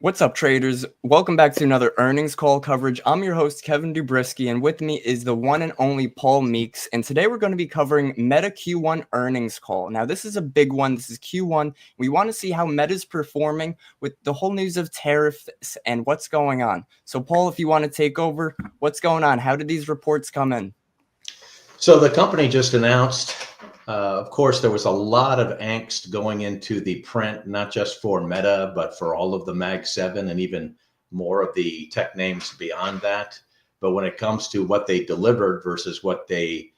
What's up, traders? Welcome back to another earnings call coverage. I'm your host, Kevin Dubriske, and with me is the one and only Paul Meeks. And today we're going to be covering Meta Q1 earnings call. Now, this is a big one. This is Q1. We want to see how Meta's performing with the whole news of tariffs and what's going on. So, Paul, if you want to take over, what's going on? How did these reports come in? So the company just announced, of course, there was a lot of angst going into the print, not just for Meta, but for all of the Mag 7 and even more of the tech names beyond that. But when it comes to what they delivered versus what they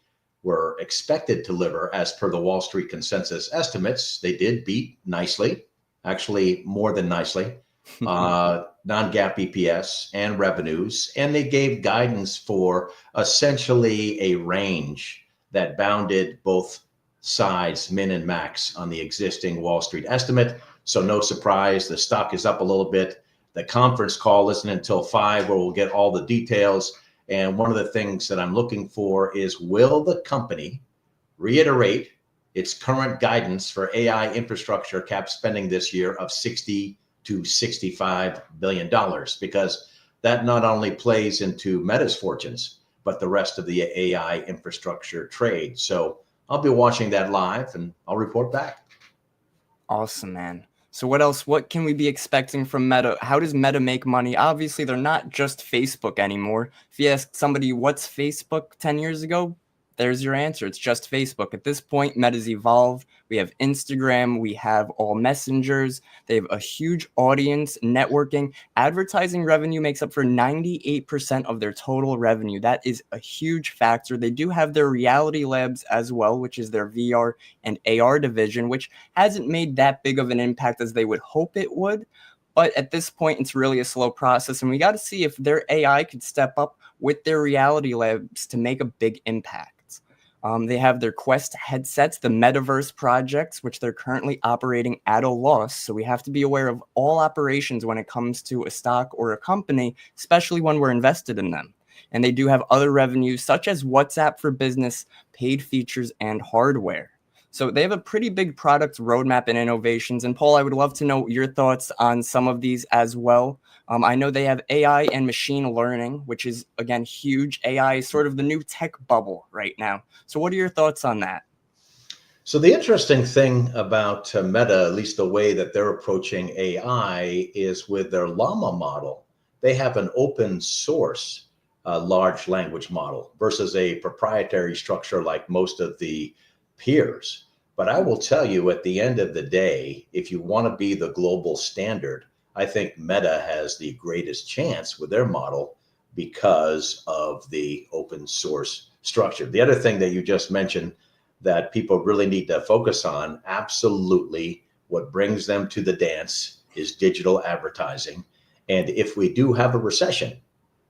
were expected to deliver as per the Wall Street consensus estimates, they did beat nicely, actually more than nicely, non-GAAP EPS and revenues. And they gave guidance for essentially a range that bounded both sides, min and max, on the existing Wall Street estimate. So no surprise, the stock is up a little bit. The conference call isn't until 5 where we'll get all the details. And one of the things that I'm looking for is, will the company reiterate its current guidance for AI infrastructure cap spending this year of $60 to $65 billion? Because that not only plays into Meta's fortunes, but the rest of the AI infrastructure trade. So I'll be watching that live and I'll report back. Awesome, man. So what else? What can we be expecting from Meta? How does Meta make money? Obviously, they're not just Facebook anymore. If you ask somebody what's Facebook 10 years ago, there's your answer. It's just Facebook. At this point, Meta's evolved. We have Instagram. We have all messengers. They have a huge audience, networking. Advertising revenue makes up for 98% of their total revenue. That is a huge factor. They do have their reality labs as well, which is their VR and AR division, which hasn't made that big of an impact as they would hope it would. But at this point, it's really a slow process. And we got to see if their AI could step up with their reality labs to make a big impact. They have their Quest headsets, the Metaverse projects, which they're currently operating at a loss. So we have to be aware of all operations when it comes to a stock or a company, especially when we're invested in them. And they do have other revenues such as WhatsApp for Business, paid features, and hardware. So they have a pretty big product roadmap and innovations. And Paul, I would love to know your thoughts on some of these as well. I know they have AI and machine learning, which is, again, huge. AI is sort of the new tech bubble right now. So what are your thoughts on that? So the interesting thing about Meta, at least the way that they're approaching AI, is with their Llama model. They have an open source large language model versus a proprietary structure like most of the peers. But I will tell you, at the end of the day, if you want to be the global standard, I think Meta has the greatest chance with their model because of the open source structure. The other thing that you just mentioned that people really need to focus on, absolutely what brings them to the dance is digital advertising. And if we do have a recession,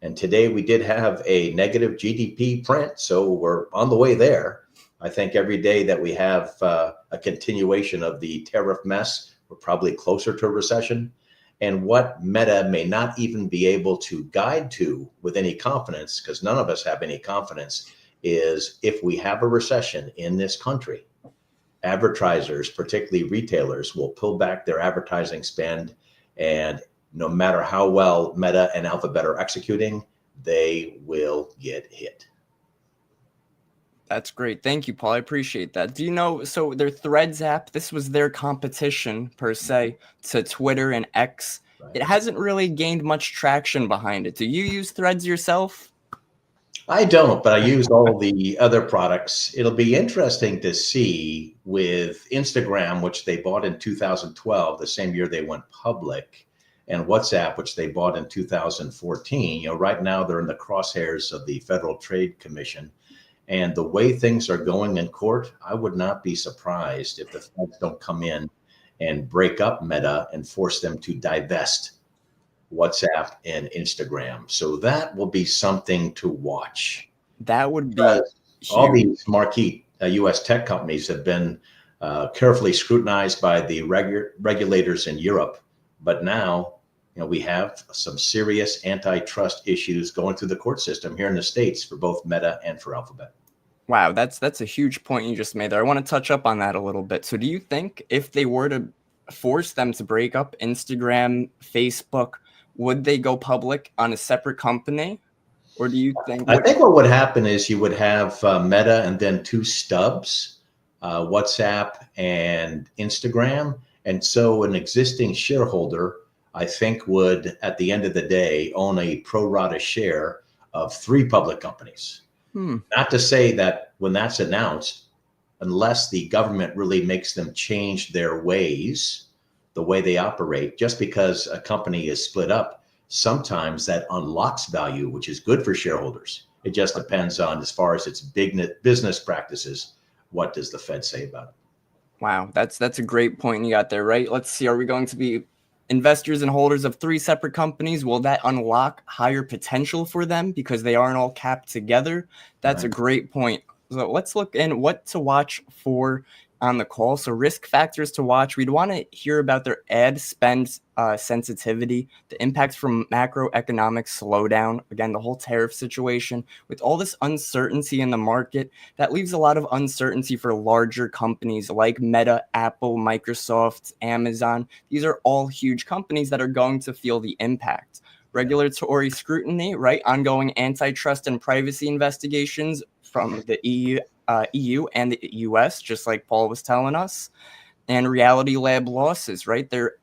and today we did have a negative GDP print, so we're on the way there. I think every day that we have a continuation of the tariff mess, we're probably closer to a recession. And what Meta may not even be able to guide to with any confidence, because none of us have any confidence, is if we have a recession in this country, advertisers, particularly retailers, will pull back their advertising spend. And no matter how well Meta and Alphabet are executing, they will get hit. That's great. Thank you, Paul. I appreciate that. Do you know, so their Threads app, this was their competition per se to Twitter and X. Right. It hasn't really gained much traction behind it. Do you use Threads yourself? I don't, but I use all the other products. It'll be interesting to see with Instagram, which they bought in 2012, the same year they went public, and WhatsApp, which they bought in 2014. You know, right now they're in the crosshairs of the Federal Trade Commission. And the way things are going in court, I would not be surprised if the feds don't come in and break up Meta and force them to divest WhatsApp and Instagram. So that will be something to watch. That would be all huge. these marquee U.S. tech companies have been carefully scrutinized by the regulators in Europe. But now, you know, we have some serious antitrust issues going through the court system here in the States for both Meta and for Alphabet. Wow, that's a huge point you just made there. I want to touch up on that a little bit. So do you think if they were to force them to break up Instagram, Facebook, would they go public on a separate company? Or do you think I think what would happen is you would have Meta and then two stubs, WhatsApp and Instagram. And so an existing shareholder, I think, would at the end of the day own a pro rata share of three public companies. Not to say that when that's announced, unless the government really makes them change their ways, the way they operate, just because a company is split up, sometimes that unlocks value, which is good for shareholders. It just depends on, as far as its business practices, what does the Fed say about it? Wow, that's a great point you got there, right? Let's see, are we going to be investors and holders of three separate companies? Will that unlock higher potential for them because they aren't all capped together? That's a great point. So let's look in what to watch for on the call. So risk factors to watch. We'd want to hear about their ad spend sensitivity, the impacts from macroeconomic slowdown, again, the whole tariff situation. With all this uncertainty in the market, that leaves a lot of uncertainty for larger companies like Meta, Apple, Microsoft, Amazon. These are all huge companies that are going to feel the impact. Regulatory scrutiny, right? Ongoing antitrust and privacy investigations from the EU and the US, just like Paul was telling us, and Reality Lab losses, right? They're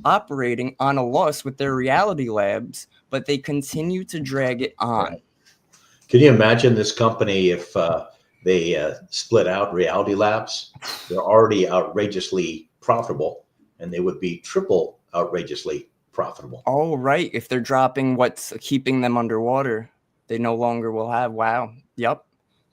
operating on a loss with their Reality Labs, but they continue to drag it on. Right. Can you imagine this company if they split out Reality Labs? They're already outrageously profitable, and they would be triple outrageously profitable. Oh, right. If they're dropping what's keeping them underwater, they no longer will have. Wow. Yep.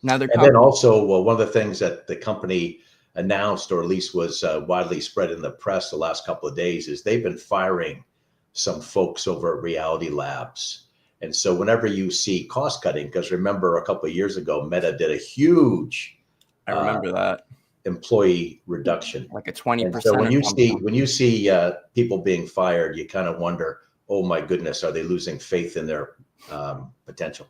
Now they're And then also, one of the things that the company announced, or at least was widely spread in the press the last couple of days, is they've been firing some folks over at Reality Labs. And so whenever you see cost cutting, because remember a couple of years ago, Meta did a huge I remember that. employee reduction. Like a 20%. And so when you see people being fired, you kind of wonder, oh my goodness, are they losing faith in their potential?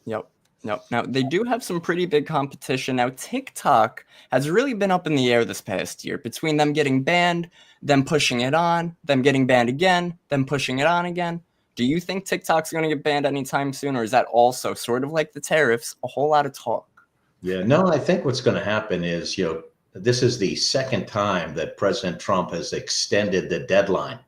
Yep. Nope. Now, they do have some pretty big competition. Now, TikTok has really been up in the air this past year between them getting banned, them pushing it on, them getting banned again, them pushing it on again. Do you think TikTok's going to get banned anytime soon, or is that also sort of like the tariffs, a whole lot of talk? Yeah, no, I think what's going to happen is, this is the second time that President Trump has extended the deadline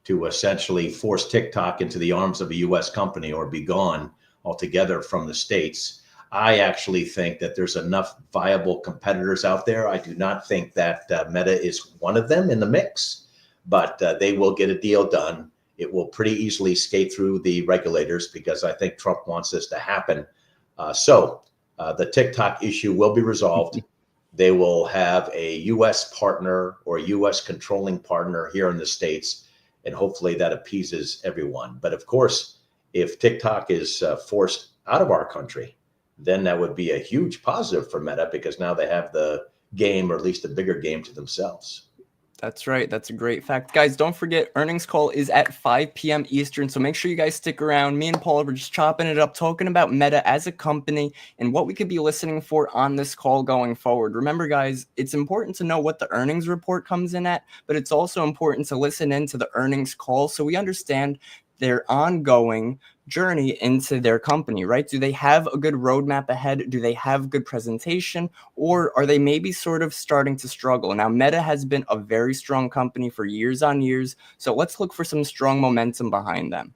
to essentially force TikTok into the arms of a U.S. company or be gone altogether from the states. I actually think that there's enough viable competitors out there. I do not think that Meta is one of them in the mix, but they will get a deal done. It will pretty easily skate through the regulators because I think Trump wants this to happen. So the TikTok issue will be resolved. They will have a U.S. partner or a U.S. controlling partner here in the States, and hopefully that appeases everyone. But of course, if TikTok is forced out of our country, then that would be a huge positive for Meta because now they have the game, or at least a bigger game, to themselves. That's right. That's a great fact. Guys, don't forget, earnings call is at 5 p.m. Eastern, so make sure you guys stick around. Me and Paul are just chopping it up, talking about Meta as a company and what we could be listening for on this call going forward. Remember, guys, it's important to know what the earnings report comes in at, but it's also important to listen into the earnings call so we understand their ongoing journey into their company, right? Do they have a good roadmap ahead? Do they have good presentation? Or are they maybe sort of starting to struggle? Now, Meta has been a very strong company for years on years, so let's look for some strong momentum behind them.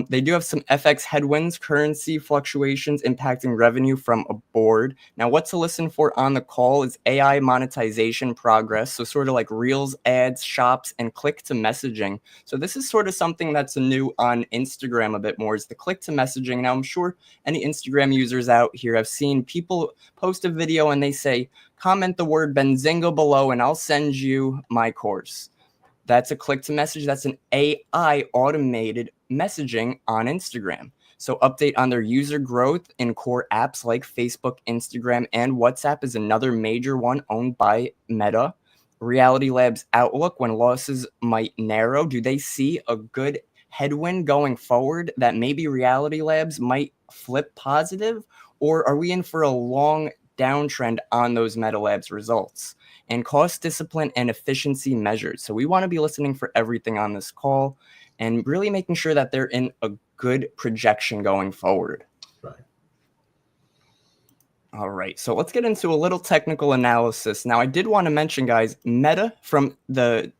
They do have some FX headwinds, currency fluctuations impacting revenue from aboard. Now, what to listen for on the call is AI monetization progress, so sort of like Reels, ads, shops, and click to messaging. So this is sort of something that's new on Instagram a bit more, is the click to messaging. Now, I'm sure any Instagram users out here have seen people post a video and they say, comment the word Benzinga below and I'll send you my course. That's a click to message. That's an AI automated messaging on Instagram. So update on their user growth in core apps like Facebook, Instagram, and WhatsApp is another major one owned by Meta. Reality Labs outlook when losses might narrow. Do they see a good headwind going forward that maybe Reality Labs might flip positive? Or are we in for a long downtrend on those Meta Labs results, and cost discipline and efficiency measures. So we want to be listening for everything on this call and really making sure that they're in a good projection going forward. Right. All right, so let's get into a little technical analysis. Now, I did want to mention, guys, Meta from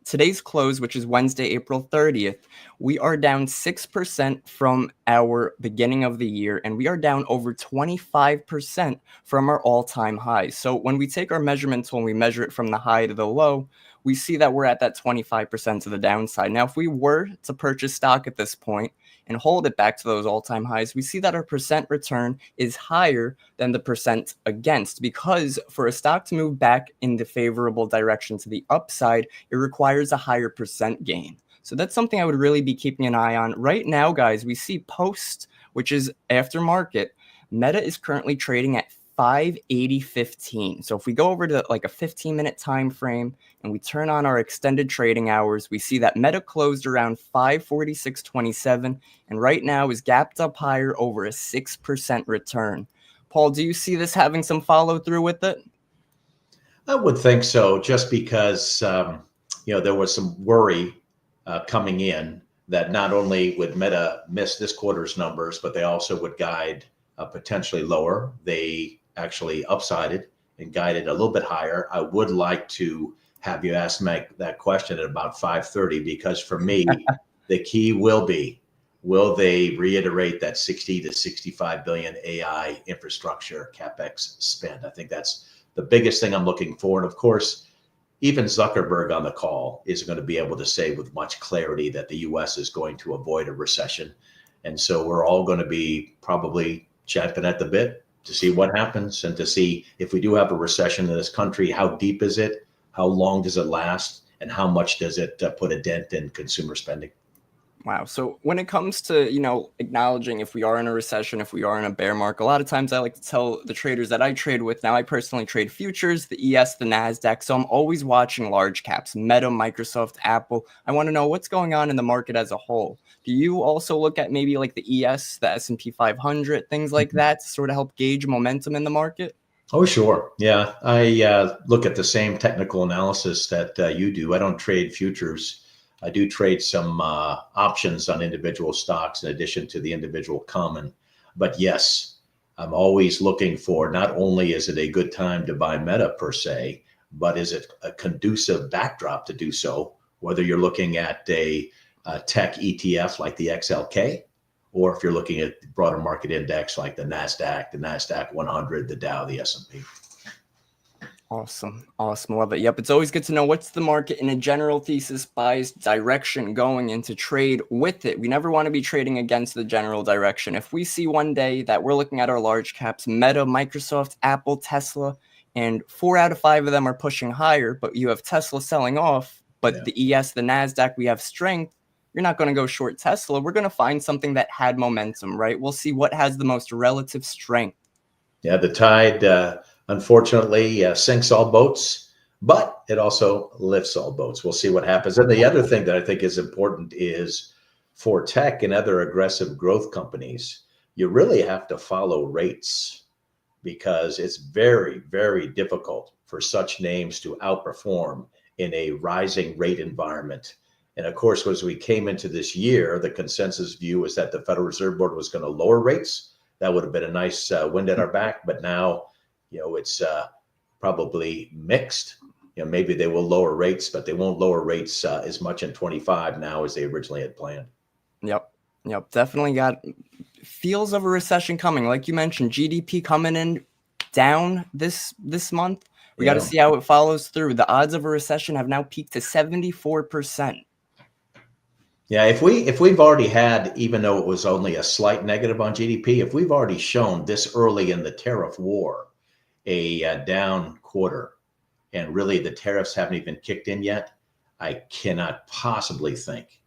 today's close, which is Wednesday, April 30th, we are down 6% from our beginning of the year, and we are down over 25% from our all-time high. So when we take our measurements, when we measure it from the high to the low, we see that we're at that 25% to the downside. Now, if we were to purchase stock at this point and hold it back to those all-time highs, we see that our percent return is higher than the percent against, because for a stock to move back in the favorable direction to the upside, it requires a higher percent gain. So that's something I would really be keeping an eye on. Right now, guys, we see post, which is after market, Meta is currently trading at 580.15. So if we go over to like a 15-minute time frame and we turn on our extended trading hours, we see that Meta closed around 546.27 and right now is gapped up higher over a 6% return. Paul, do you see this having some follow through with it? I would think so, just because there was some worry coming in that not only would Meta miss this quarter's numbers, but they also would guide potentially lower. They actually upsided and guided a little bit higher. I would like to have you ask Mike that question at about 5:30, because for me, the key will be, will they reiterate that 60 to 65 billion AI infrastructure CapEx spend? I think that's the biggest thing I'm looking for. And of course, even Zuckerberg on the call is going to be able to say with much clarity that the US is going to avoid a recession. And so we're all going to be probably champing at the bit to see what happens, and to see if we do have a recession in this country, how deep is it? How long does it last? And how much does it put a dent in consumer spending? Wow. So when it comes to, acknowledging if we are in a recession, if we are in a bear market, a lot of times I like to tell the traders that I trade with. Now, I personally trade futures, the ES, the NASDAQ. So I'm always watching large caps, Meta, Microsoft, Apple. I want to know what's going on in the market as a whole. Do you also look at maybe like the ES, the S&P 500, things like that to sort of help gauge momentum in the market? Oh, sure. Yeah. I look at the same technical analysis that you do. I don't trade futures. I do trade some options on individual stocks in addition to the individual common. But yes, I'm always looking for, not only is it a good time to buy Meta per se, but is it a conducive backdrop to do so, whether you're looking at a tech ETF like the XLK, or if you're looking at the broader market index like the NASDAQ 100, the Dow, the S&P. Awesome. Love it. Yep. It's always good to know what's the market in a general thesis bias direction going into trade with it. We never want to be trading against the general direction. If we see one day that we're looking at our large caps, Meta, Microsoft, Apple, Tesla, and 4 out of 5 of them are pushing higher, but you have Tesla selling off, but the ES, the NASDAQ, we have strength. You're not going to go short Tesla. We're going to find something that had momentum, right? We'll see what has the most relative strength. Yeah, the tide, unfortunately, sinks all boats, but it also lifts all boats. We'll see what happens. And the other thing that I think is important is, for tech and other aggressive growth companies, you really have to follow rates, because it's very, very difficult for such names to outperform in a rising rate environment. And of course, as we came into this year, the consensus view is that the Federal Reserve Board was going to lower rates. That would have been a nice wind at our back. But now, it's probably mixed. Maybe they will lower rates, but they won't lower rates as much in 25 now as they originally had planned. Yep. Definitely got feels of a recession coming. Like you mentioned, GDP coming in down this month. We got to see how it follows through. The odds of a recession have now peaked to 74%. Yeah, if we've already had, even though it was only a slight negative on GDP, if we've already shown this early in the tariff war a down quarter, and really the tariffs haven't even kicked in yet, I cannot possibly think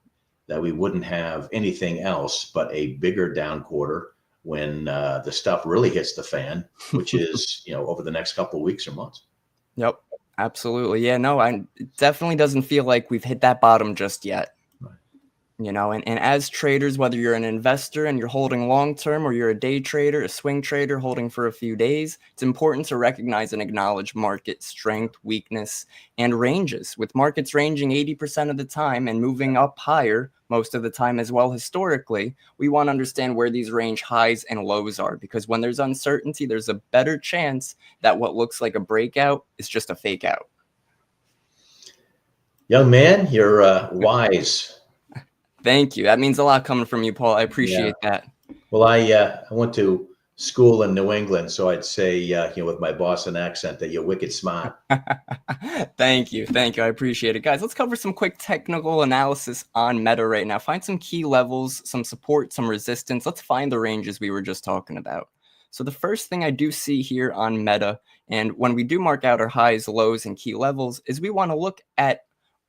that we wouldn't have anything else but a bigger down quarter when the stuff really hits the fan, which is over the next couple of weeks or months. Yep, absolutely. Yeah, no, it definitely doesn't feel like we've hit that bottom just yet. You know, and as traders, whether you're an investor and you're holding long term, or you're a day trader, a swing trader holding for a few days, it's important to recognize and acknowledge market strength, weakness, and ranges. With markets ranging 80% of the time and moving up higher most of the time as well historically, we want to understand where these range highs and lows are, because when there's uncertainty, there's a better chance that what looks like a breakout is just a fake out. Young man, you're wise. Thank you. That means a lot coming from you, Paul. I Yeah. appreciate that. Well, I went to school in New England, so I'd say, with my Boston accent, that you're wicked smart. Thank you. Thank you. I appreciate it. Guys, let's cover some quick technical analysis on Meta right now. Find some key levels, some support, some resistance. Let's find the ranges we were just talking about. So the first thing I do see here on Meta, and when we do mark out our highs, lows, and key levels, is we want to look at,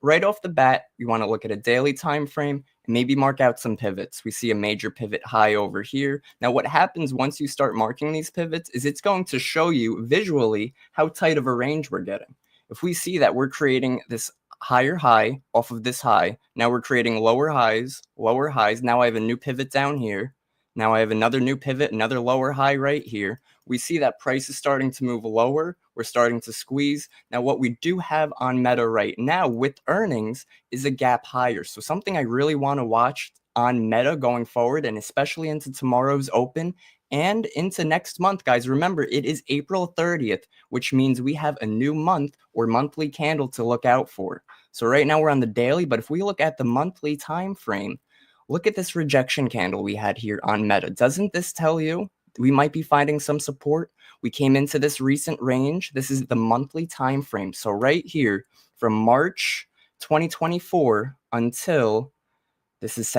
right off the bat, we want to look at a daily time frame and maybe mark out some pivots. We see a major pivot high over here. Now, what happens once you start marking these pivots is it's going to show you visually how tight of a range we're getting. If we see that we're creating this higher high off of this high, now we're creating lower highs. Now I have a new pivot down here. Now I have another new pivot, another lower high right here. We see that price is starting to move lower. We're starting to squeeze. Now, what we do have on Meta right now with earnings is a gap higher. So something I really want to watch on Meta going forward, and especially into tomorrow's open and into next month, guys. Remember, it is April 30th, which means we have a new month or monthly candle to look out for. So right now we're on the daily, but if we look at the monthly time frame, look at this rejection candle we had here on Meta. Doesn't this tell you we might be finding some support? We came into this recent range. This is the monthly time frame. So right here from March 2024 until this is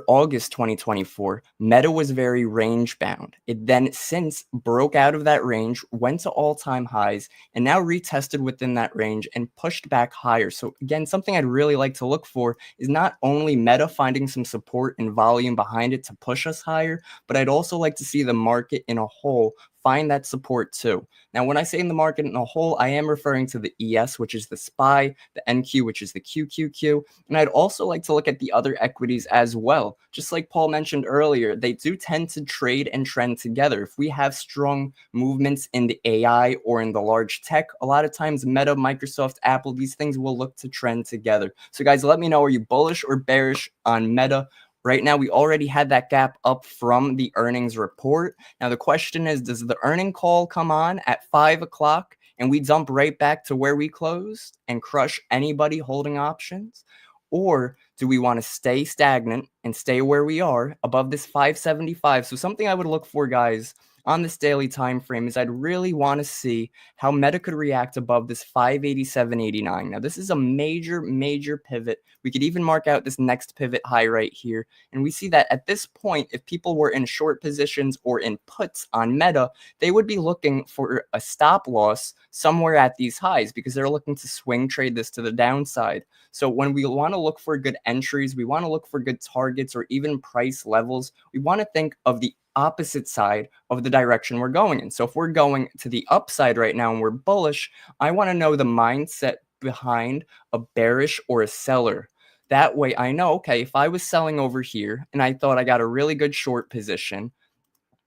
August 2024, Meta was very range bound. It then since broke out of that range, went to all-time highs, and now retested within that range and pushed back higher. So again, something I'd really like to look for is not only Meta finding some support and volume behind it to push us higher, but I'd also like to see the market in a whole find that support too. Now, when I say in the market in a whole, I am referring to the ES, which is the SPY, the NQ, which is the QQQ, and I'd also like to look at the other equities as well. Just like Paul mentioned earlier, they do tend to trade and trend together. If we have strong movements in the AI or in the large tech, a lot of times Meta, Microsoft, Apple, these things will look to trend together. So guys, let me know, are you bullish or bearish on Meta? Right now, we already had that gap up from the earnings report. Now, the question is, does the earning call come on at 5 o'clock and we dump right back to where we closed and crush anybody holding options? Or do we want to stay stagnant and stay where we are above this 575? So something I would look for, guys, on this daily time frame is I'd really want to see how Meta could react above this 587.89. Now, this is a major pivot. We could even mark out this next pivot high right here. And we see that at this point, if people were in short positions or in puts on Meta, they would be looking for a stop loss somewhere at these highs because they're looking to swing trade this to the downside. So when we want to look for good entries, we want to look for good targets or even price levels, we want to think of the opposite side of the direction we're going in. So if we're going to the upside right now and we're bullish, I want to know the mindset behind a bearish or a seller. That way I know, okay, if I was selling over here and I thought I got a really good short position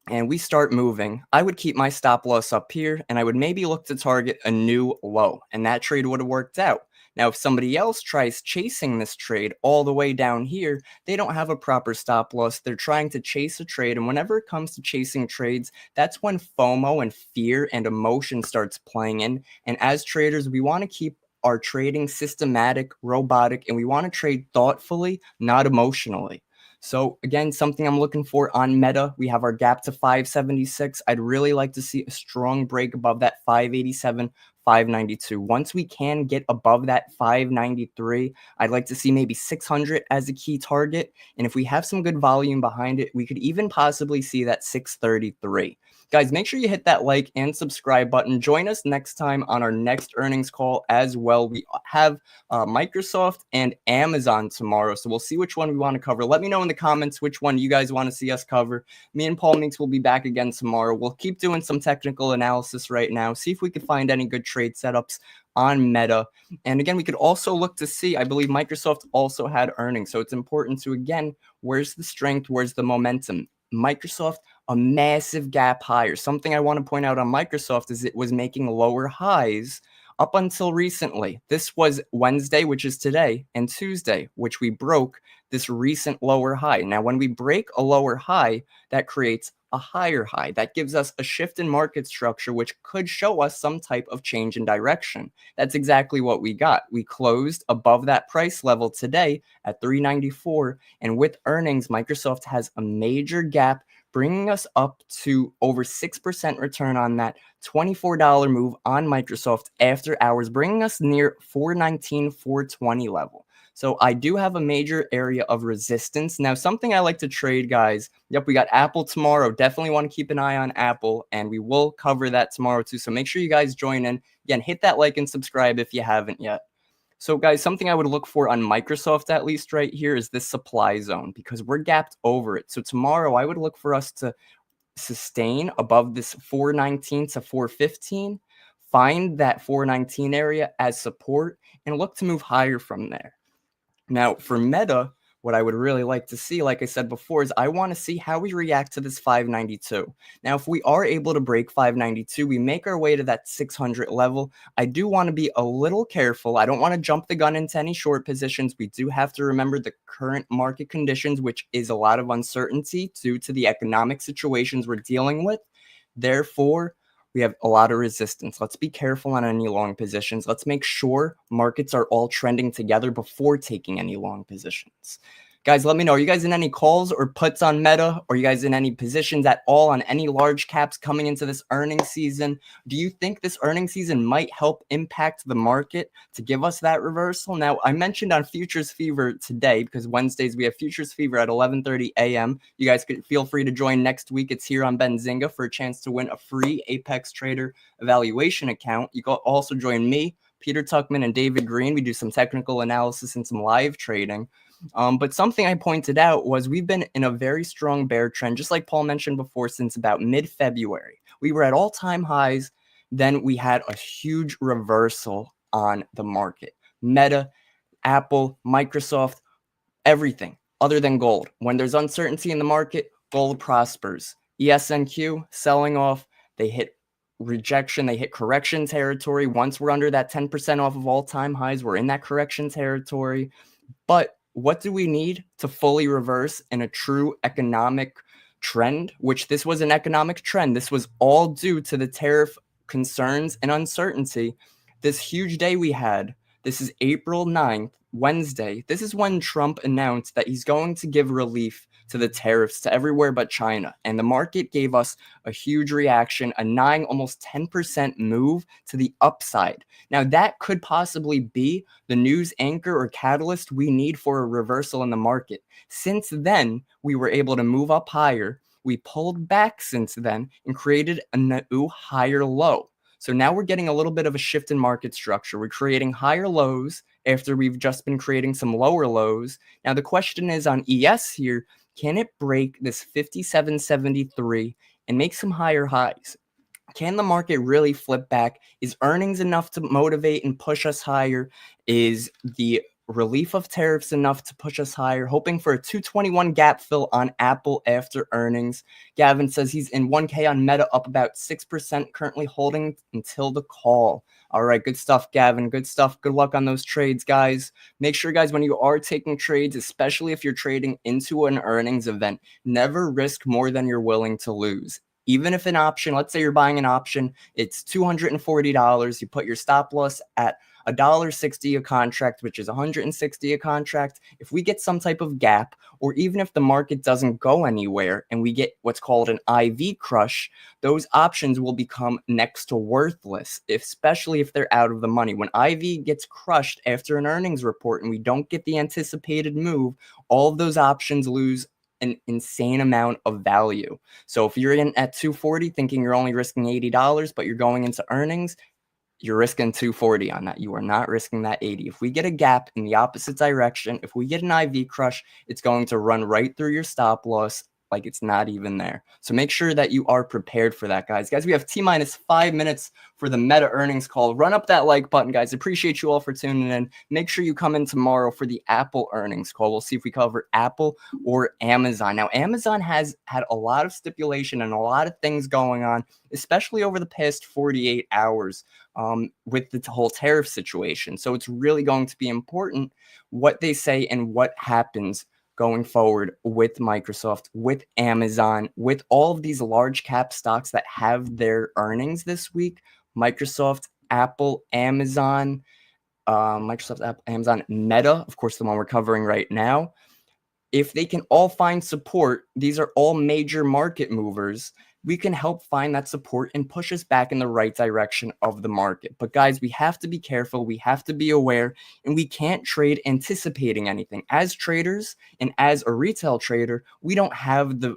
and we start moving, I would keep my stop loss up here and I would maybe look to target a new low, and that trade would have worked out. Now, if somebody else tries chasing this trade all the way down here, they don't have a proper stop loss. They're trying to chase a trade. And whenever it comes to chasing trades, that's when FOMO and fear and emotion starts playing in. And as traders, we want to keep our trading systematic, robotic, and we want to trade thoughtfully, not emotionally. So again, something I'm looking for on Meta, we have our gap to 576. I'd really like to see a strong break above that 587, 592. Once we can get above that 593, I'd like to see maybe 600 as a key target. And if we have some good volume behind it, we could even possibly see that 633. Guys, make sure you hit that like and subscribe button. Join us next time on our next earnings call as well. We have Microsoft and Amazon tomorrow, so we'll see which one we want to cover. Let me know in the comments which one you guys want to see us cover. Me and Paul Meeks will be back again tomorrow. We'll keep doing some technical analysis right now, see if we can find any good trade setups on Meta. And again, we could also look to see, I believe Microsoft also had earnings. So it's important to, again, where's the strength? Where's the momentum? Microsoft, a massive gap higher. Something I want to point out on Microsoft is it was making lower highs up until recently. This was Wednesday, which is today, and Tuesday, which we broke this recent lower high. Now, when we break a lower high, that creates a higher high. That gives us a shift in market structure, which could show us some type of change in direction. That's exactly what we got. We closed above that price level today at 394, and with earnings, Microsoft has a major gap, bringing us up to over 6% return on that $24 move on Microsoft after hours, bringing us near 419, 420 level. So I do have a major area of resistance. Now, something I like to trade, guys. Yep, we got Apple tomorrow. Definitely want to keep an eye on Apple, and we will cover that tomorrow too. So make sure you guys join in. Again, hit that like and subscribe if you haven't yet. So guys, something I would look for on Microsoft, at least right here, is this supply zone, because we're gapped over it. So tomorrow I would look for us to sustain above this 419 to 415, find that 419 area as support, and look to move higher from there. Now, for Meta, what I would really like to see, like I said before, is I want to see how we react to this 592. Now, if we are able to break 592, we make our way to that 600 level. I do want to be a little careful. I don't want to jump the gun into any short positions. We do have to remember the current market conditions, which is a lot of uncertainty due to the economic situations we're dealing with. Therefore, we have a lot of resistance. Let's be careful on any long positions. Let's make sure markets are all trending together before taking any long positions. Guys, let me know. Are you guys in any calls or puts on Meta? Or are you guys in any positions at all on any large caps coming into this earnings season? Do you think this earnings season might help impact the market to give us that reversal? Now, I mentioned on Futures Fever today, because Wednesdays we have Futures Fever at 11:30 a.m. You guys could feel free to join next week. It's here on Benzinga for a chance to win a free Apex Trader evaluation account. You can also join me, Peter Tuckman, and David Green. We do some technical analysis and some live trading. But something I pointed out was we've been in a very strong bear trend, just like Paul mentioned before, since about mid-February. We were at all-time highs. Then we had a huge reversal on the market. Meta, Apple, Microsoft, everything other than gold. When there's uncertainty in the market, gold prospers. ESNQ selling off. They hit rejection. They hit correction territory. Once we're under that 10% off of all-time highs, we're in that correction territory. But what do we need to fully reverse in a true economic trend, which this was an economic trend? This was all due to the tariff concerns and uncertainty. This huge day we had, this is April 9th, Wednesday. This is when Trump announced that he's going to give relief to the tariffs to everywhere but China. And the market gave us a huge reaction, a 9, almost 10% move to the upside. Now, that could possibly be the news anchor or catalyst we need for a reversal in the market. Since then, we were able to move up higher. We pulled back since then and created a new higher low. So now we're getting a little bit of a shift in market structure. We're creating higher lows after we've just been creating some lower lows. Now, the question is on ES here, can it break this 57.73 and make some higher highs? Can the market really flip back? Is earnings enough to motivate and push us higher? Is the relief of tariffs enough to push us higher? Hoping for a 221 gap fill on Apple after earnings. Gavin says he's in 1K on Meta, up about 6%, currently holding until the call. All right, good stuff, Gavin. Good stuff. Good luck on those trades, guys. Make sure, guys, when you are taking trades, especially if you're trading into an earnings event, never risk more than you're willing to lose. Even if an option, let's say you're buying an option, it's $240. You put your stop loss at $1.60 a contract, which is $160 a contract. If we get some type of gap, or even if the market doesn't go anywhere and we get what's called an IV crush, those options will become next to worthless, especially if they're out of the money. When IV gets crushed after an earnings report and we don't get the anticipated move, all of those options lose an insane amount of value. So if you're in at 240 thinking you're only risking $80, but you're going into earnings, you're risking 240 on that. You are not risking that 80. If we get a gap in the opposite direction, if we get an IV crush, it's going to run right through your stop loss. like it's not even there. So make sure that you are prepared for that, guys. Guys, we have T-minus 5 minutes for the Meta earnings call. Run up that like button, guys. Appreciate you all for tuning in. Make sure you come in tomorrow for the Apple earnings call. We'll see if we cover Apple or Amazon. Now, Amazon has had a lot of stipulation and a lot of things going on, especially over the past 48 hours with the whole tariff situation. So it's really going to be important what they say and what happens going forward with Microsoft, with Amazon, with all of these large cap stocks that have their earnings this week. Microsoft, Apple, Amazon, Microsoft, Apple, Amazon, Meta, of course, the one we're covering right now. If they can all find support, these are all major market movers, we can help find that support and push us back in the right direction of the market. But guys, we have to be careful. We have to be aware, and we can't trade anticipating anything. As traders and as a retail trader, we don't have the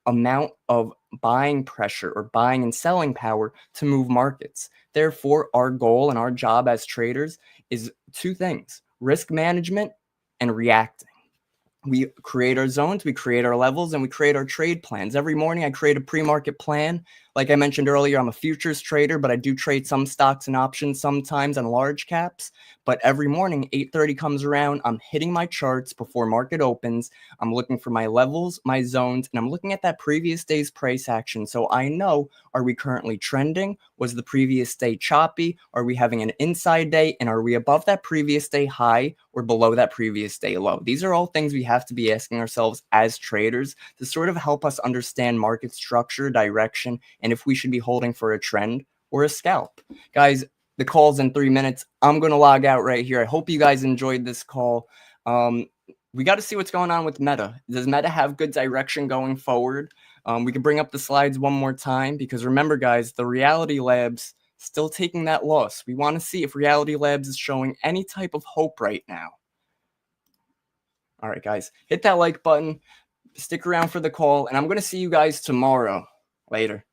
amount of buying pressure or buying and selling power to move markets. Therefore, our goal and our job as traders is two things: risk management and reacting. We create our zones, we create our levels, and we create our trade plans. Every morning I create a pre-market plan. Like I mentioned earlier, I'm a futures trader, but I do trade some stocks and options sometimes on large caps. But every morning, 8:30 comes around, I'm hitting my charts before market opens. I'm looking for my levels, my zones, and I'm looking at that previous day's price action. So I know, are we currently trending? Was the previous day choppy? Are we having an inside day? And are we above that previous day high or below that previous day low? These are all things we have to be asking ourselves as traders to sort of help us understand market structure, direction, and if we should be holding for a trend or a scalp. Guys, the call's in 3 minutes. I'm going to log out right here. I hope you guys enjoyed this call. We got to see what's going on with Meta. Does Meta have good direction going forward? We can bring up the slides one more time, because remember, guys, the Reality Labs still taking that loss. We want to see if Reality Labs is showing any type of hope right now. All right, guys, hit that like button. Stick around for the call, and I'm going to see you guys tomorrow. Later.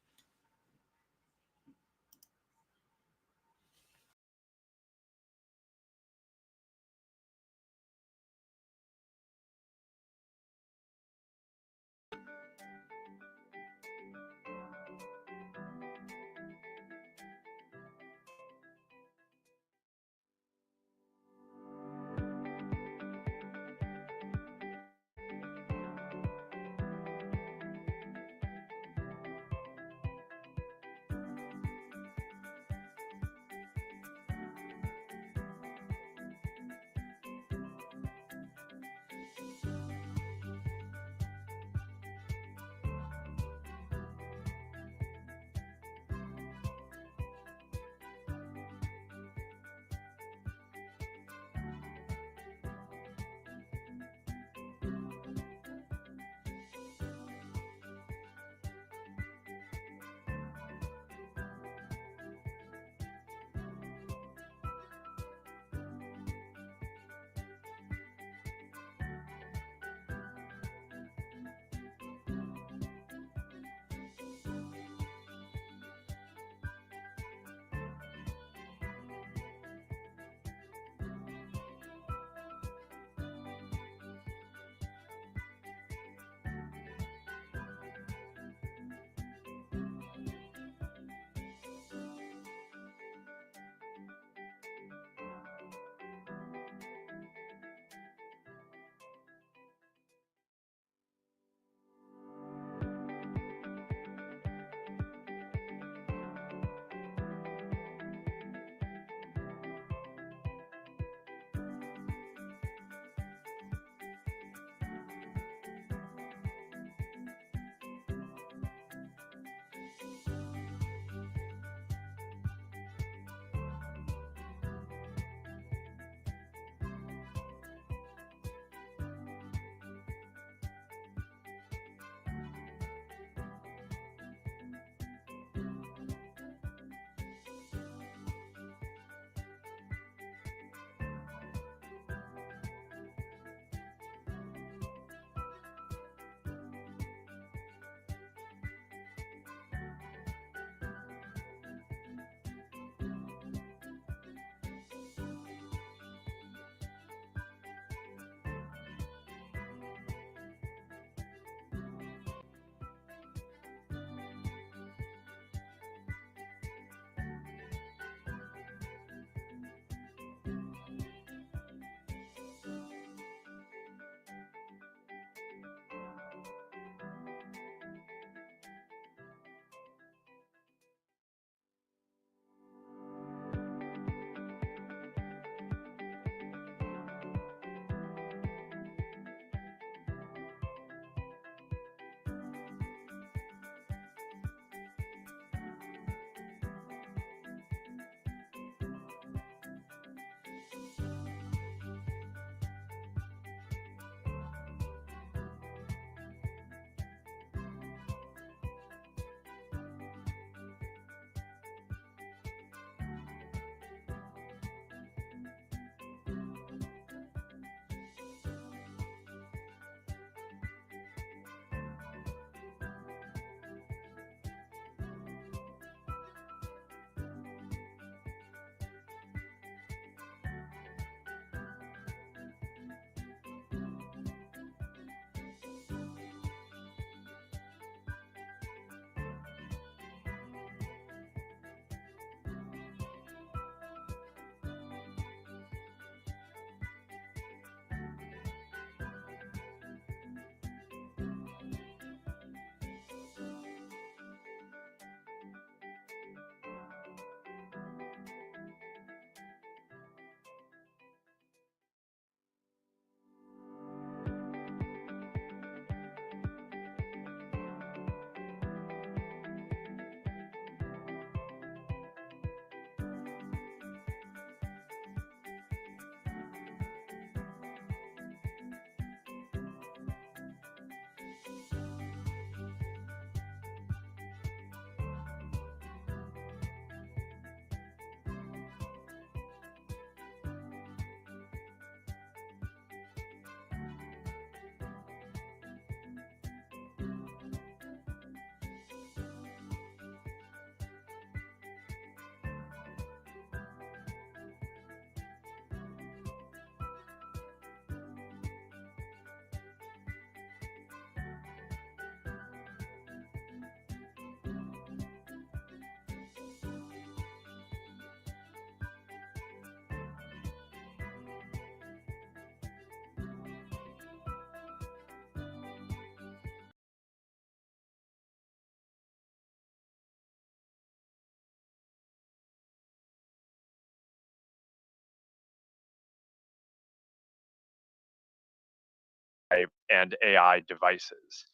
and AI devices.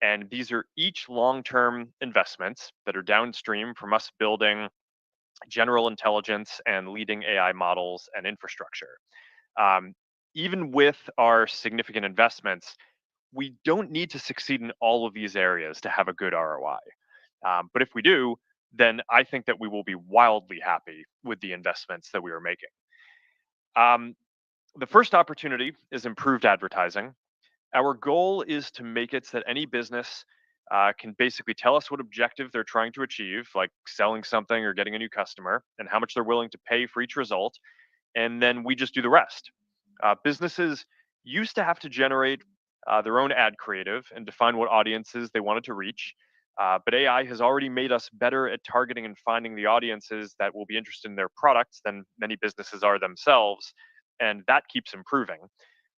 And these are each long-term investments that are downstream from us building general intelligence and leading AI models and infrastructure. Um, Even with our significant investments, we don't need to succeed in all of these areas to have a good ROI. But if we do, then I think that we will be wildly happy with the investments that we are making. Um, the first opportunity is improved advertising. Our goal is to make it so that any business can basically tell us what objective they're trying to achieve, like selling something or getting a new customer, and how much they're willing to pay for each result. And then we just do the rest. Businesses used to have to generate their own ad creative and define what audiences they wanted to reach. But AI has already made us better at targeting and finding the audiences that will be interested in their products than many businesses are themselves. And that keeps improving.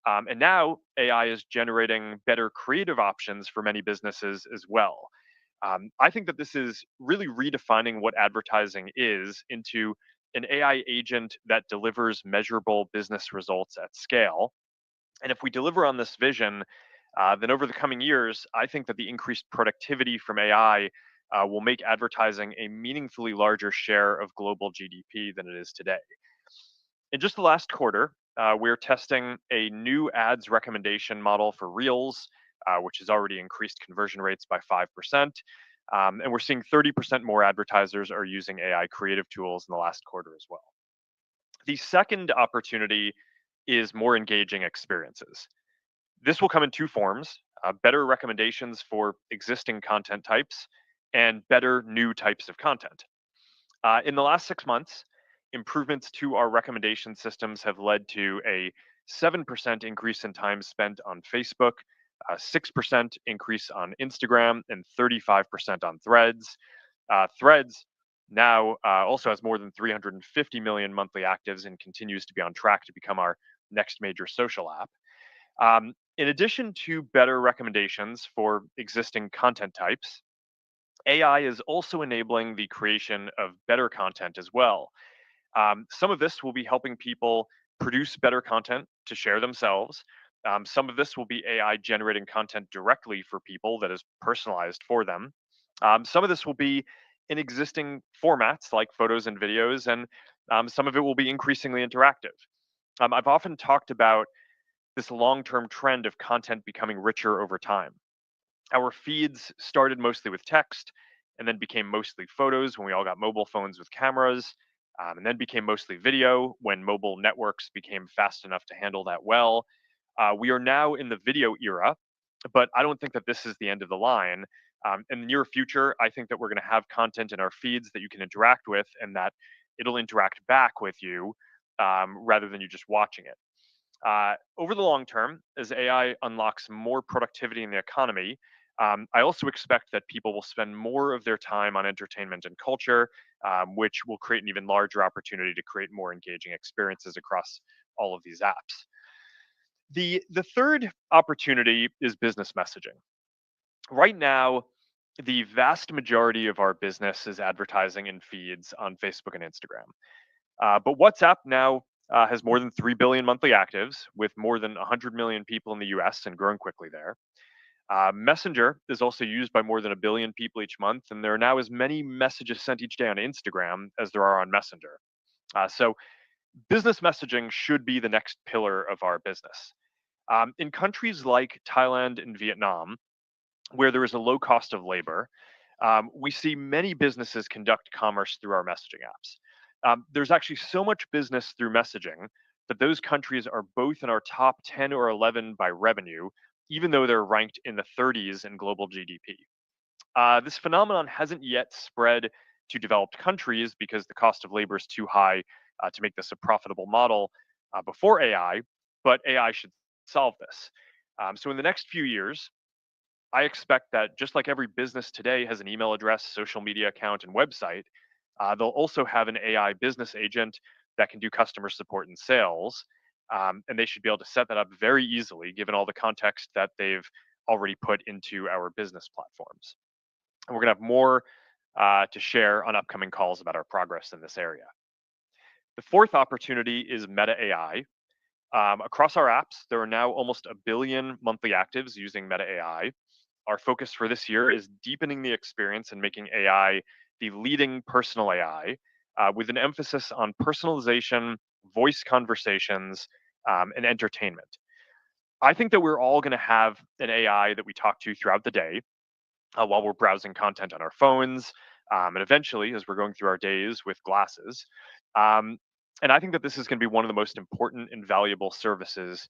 And now AI is generating better creative options for many businesses as well. I think that this is really redefining what advertising is into an AI agent that delivers measurable business results at scale. And if we deliver on this vision, then over the coming years, I think that the increased productivity from AI will make advertising a meaningfully larger share of global GDP than it is today. In just the last quarter, we're testing a new ads recommendation model for Reels, which has already increased conversion rates by 5%. And we're seeing 30% more advertisers are using AI creative tools in the last quarter as well. The second opportunity is more engaging experiences. This will come in two forms: better recommendations for existing content types and better new types of content. In the last 6 months, improvements to our recommendation systems have led to a 7% increase in time spent on Facebook, a 6% increase on Instagram, and 35% on Threads. Threads now also has more than 350 million monthly actives and continues to be on track to become our next major social app. In addition to better recommendations for existing content types, AI is also enabling the creation of better content as well. Some of this will be helping people produce better content to share themselves. Some of this will be AI generating content directly for people that is personalized for them. Some of this will be in existing formats like photos and videos, and some of it will be increasingly interactive. I've often talked about this long term trend of content becoming richer over time. Our feeds started mostly with text and then became mostly photos when we all got mobile phones with cameras, and then became mostly video when mobile networks became fast enough to handle that well. We are now in the video era, but I don't think that this is the end of the line. In the near future, I think that we're going to have content in our feeds that you can interact with and that it'll interact back with you rather than you just watching it. Over the long term, as AI unlocks more productivity in the economy, I also expect that people will spend more of their time on entertainment and culture, which will create an even larger opportunity to create more engaging experiences across all of these apps. The third opportunity is business messaging. Right now, the vast majority of our business is advertising in feeds on Facebook and Instagram. But WhatsApp now has more than 3 billion monthly actives, with more than 100 million people in the US and growing quickly there. Messenger is also used by more than a billion people each month, and there are now as many messages sent each day on Instagram as there are on Messenger. So, business messaging should be the next pillar of our business. In countries like Thailand and Vietnam, where there is a low cost of labor, we see many businesses conduct commerce through our messaging apps. There's actually so much business through messaging that those countries are both in our top 10 or 11 by revenue, even though they're ranked in the 30s in global GDP. This phenomenon hasn't yet spread to developed countries because the cost of labor is too high to make this a profitable model before AI, but AI should solve this. So, in the next few years, I expect that just like every business today has an email address, social media account, and website, they'll also have an AI business agent that can do customer support and sales. And they should be able to set that up very easily, given all the context that they've already put into our business platforms. And we're going to have more to share on upcoming calls about our progress in this area. The fourth opportunity is Meta AI. Across our apps, there are now almost 1 billion monthly actives using Meta AI. Our focus for this year is deepening the experience and making AI the leading personal AI, with an emphasis on personalization, voice conversations, and entertainment. I think that we're all going to have an AI that we talk to throughout the day, while we're browsing content on our phones, and eventually as we're going through our days with glasses. Um, and I think that this is going to be one of the most important and valuable services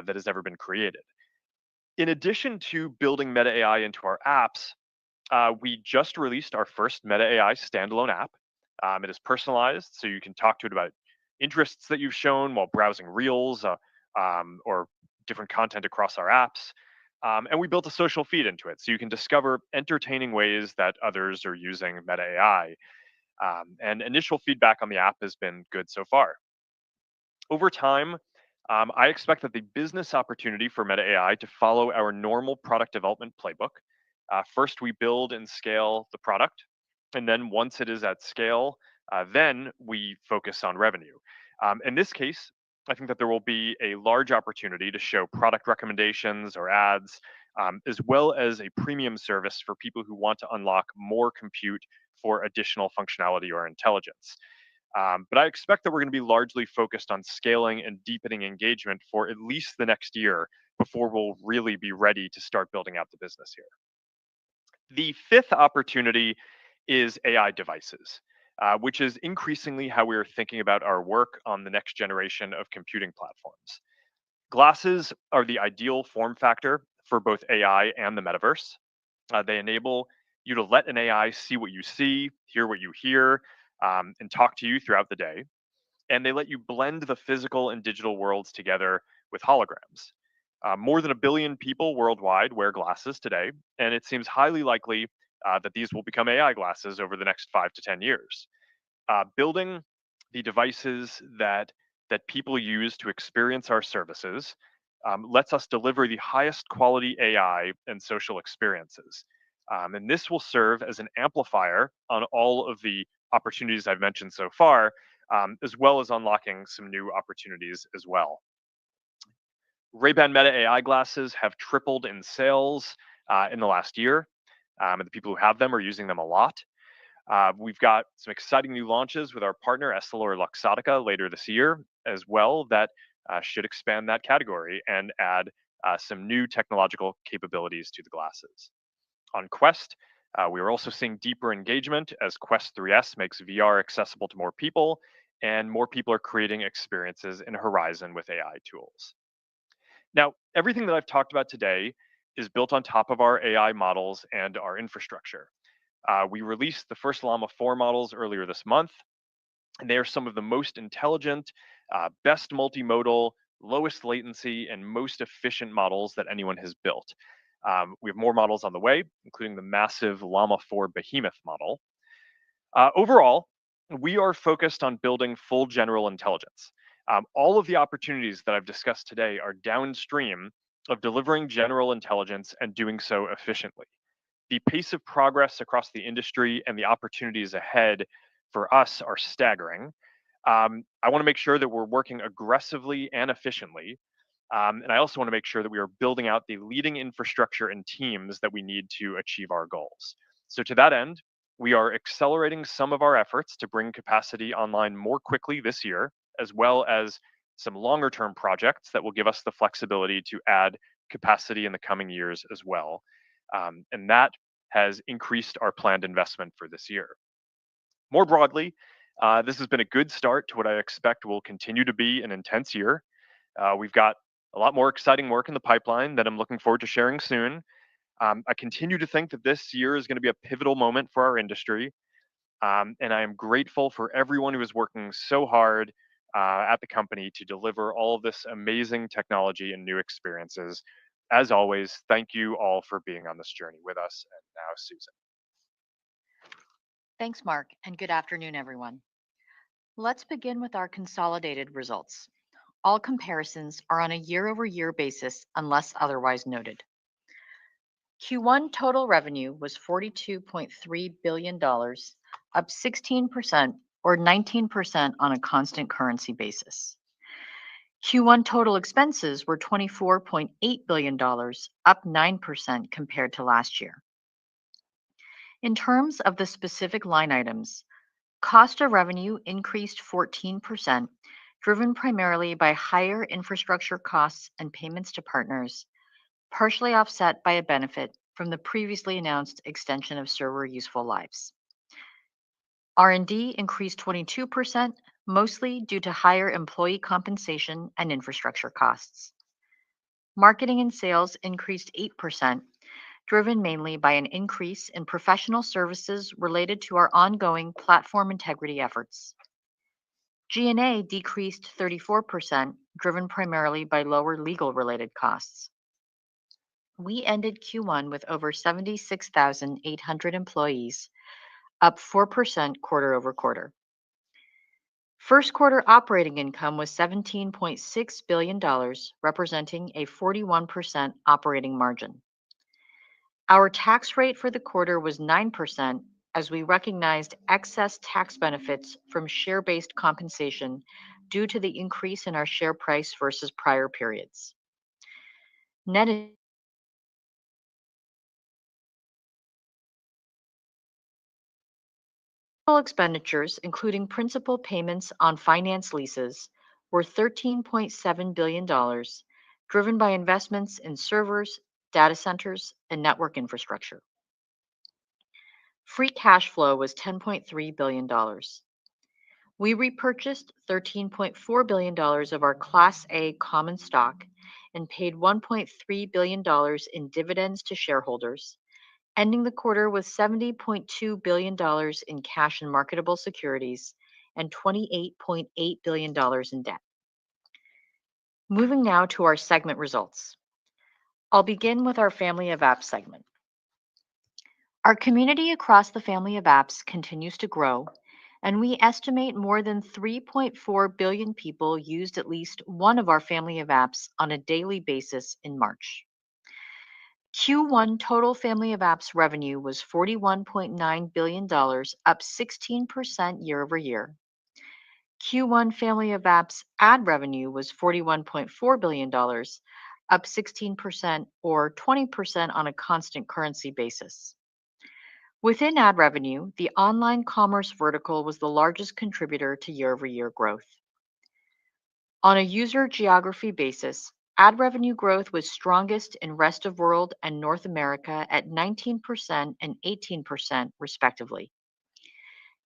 that has ever been created. In addition to building Meta AI into our apps, we just released our first Meta AI standalone app. It is personalized, so you can talk to it about interests that you've shown while browsing Reels, or different content across our apps. And we built a social feed into it, so you can discover entertaining ways that others are using Meta AI. And initial feedback on the app has been good so far. Over time, I expect that the business opportunity for Meta AI to follow our normal product development playbook. First, we build and scale the product, and then once it is at scale, then we focus on revenue. In this case, I think that there will be a large opportunity to show product recommendations or ads, as well as a premium service for people who want to unlock more compute for additional functionality or intelligence. But I expect that we're going to be largely focused on scaling and deepening engagement for at least the next year before we'll really be ready to start building out the business here. The fifth opportunity is AI devices, which is increasingly how we are thinking about our work on the next generation of computing platforms. Glasses are the ideal form factor for both AI and the metaverse. They enable you to let an AI see what you see, hear what you hear, and talk to you throughout the day. And they let you blend the physical and digital worlds together with holograms. More than 1 billion people worldwide wear glasses today, and it seems highly likely that these will become AI glasses over the next 5 to 10 years. Building the devices that people use to experience our services lets us deliver the highest quality AI and social experiences. And this will serve as an amplifier on all of the opportunities I've mentioned so far, as well as unlocking some new opportunities as well. Ray-Ban Meta AI glasses have tripled in sales in the last year, and the people who have them are using them a lot. We've got some exciting new launches with our partner EssilorLuxottica later this year as well that should expand that category and add some new technological capabilities to the glasses. On Quest, we are also seeing deeper engagement as Quest 3S makes VR accessible to more people, and more people are creating experiences in Horizon with AI tools. Now, everything that I've talked about today is built on top of our AI models and our infrastructure. We released the first Llama 4 models earlier this month, and they are some of the most intelligent, best multimodal, lowest latency, and most efficient models that anyone has built. We have more models on the way, including the massive Llama 4 Behemoth model. Overall, we are focused on building full general intelligence. All of the opportunities that I've discussed today are downstream of delivering general intelligence and doing so efficiently. The pace of progress across the industry and the opportunities ahead for us are staggering. I want to make sure that we're working aggressively and efficiently. And I also want to make sure that we are building out the leading infrastructure and teams that we need to achieve our goals. So to that end, we are accelerating some of our efforts to bring capacity online more quickly this year, as well as some longer term projects that will give us the flexibility to add capacity in the coming years as well. And that has increased our planned investment for this year. More broadly, this has been a good start to what I expect will continue to be an intense year. We've got a lot more exciting work in the pipeline that I'm looking forward to sharing soon. I continue to think that this year is going to be a pivotal moment for our industry. And I am grateful for everyone who is working so hard at the company to deliver all of this amazing technology and new experiences. As always, thank you all for being on this journey with us. And now, Susan. Thanks, Mark, and good afternoon, everyone. Let's begin with our consolidated results. All comparisons are on a year-over-year basis unless otherwise noted. Q1 total revenue was $42.3 billion, up 16% or 19% on a constant currency basis. Q1 total expenses were $24.8 billion, up 9% compared to last year. In terms of the specific line items, cost of revenue increased 14%, driven primarily by higher infrastructure costs and payments to partners, partially offset by a benefit from the previously announced extension of server useful lives. R&D increased 22%, mostly due to higher employee compensation and infrastructure costs. Marketing and sales increased 8%, driven mainly by an increase in professional services related to our ongoing platform integrity efforts. G&A decreased 34%, driven primarily by lower legal-related costs. We ended Q1 with over 76,800 employees, up 4% quarter over quarter. First quarter operating income was $17.6 billion, representing a 41% operating margin. Our tax rate for the quarter was 9%, as we recognized excess tax benefits from share-based compensation due to the increase in our share price versus prior periods. Net expenditures, including principal payments on finance leases, were $13.7 billion, driven by investments in servers, data centers, and network infrastructure. Free cash flow was $10.3 billion. We repurchased $13.4 billion of our Class A common stock and paid $1.3 billion in dividends to shareholders, ending the quarter with $70.2 billion in cash and marketable securities and $28.8 billion in debt. Moving now to our segment results. I'll begin with our Family of Apps segment. Our community across the Family of Apps continues to grow, and we estimate more than 3.4 billion people used at least one of our Family of Apps on a daily basis in March. Q1 total Family of Apps revenue was $41.9 billion, up 16% year over year. Q1 Family of Apps ad revenue was $41.4 billion, up 16% or 20% on a constant currency basis. Within ad revenue, the online commerce vertical was the largest contributor to year-over-year growth. On a user geography basis, ad revenue growth was strongest in Rest of World and North America at 19% and 18%, respectively.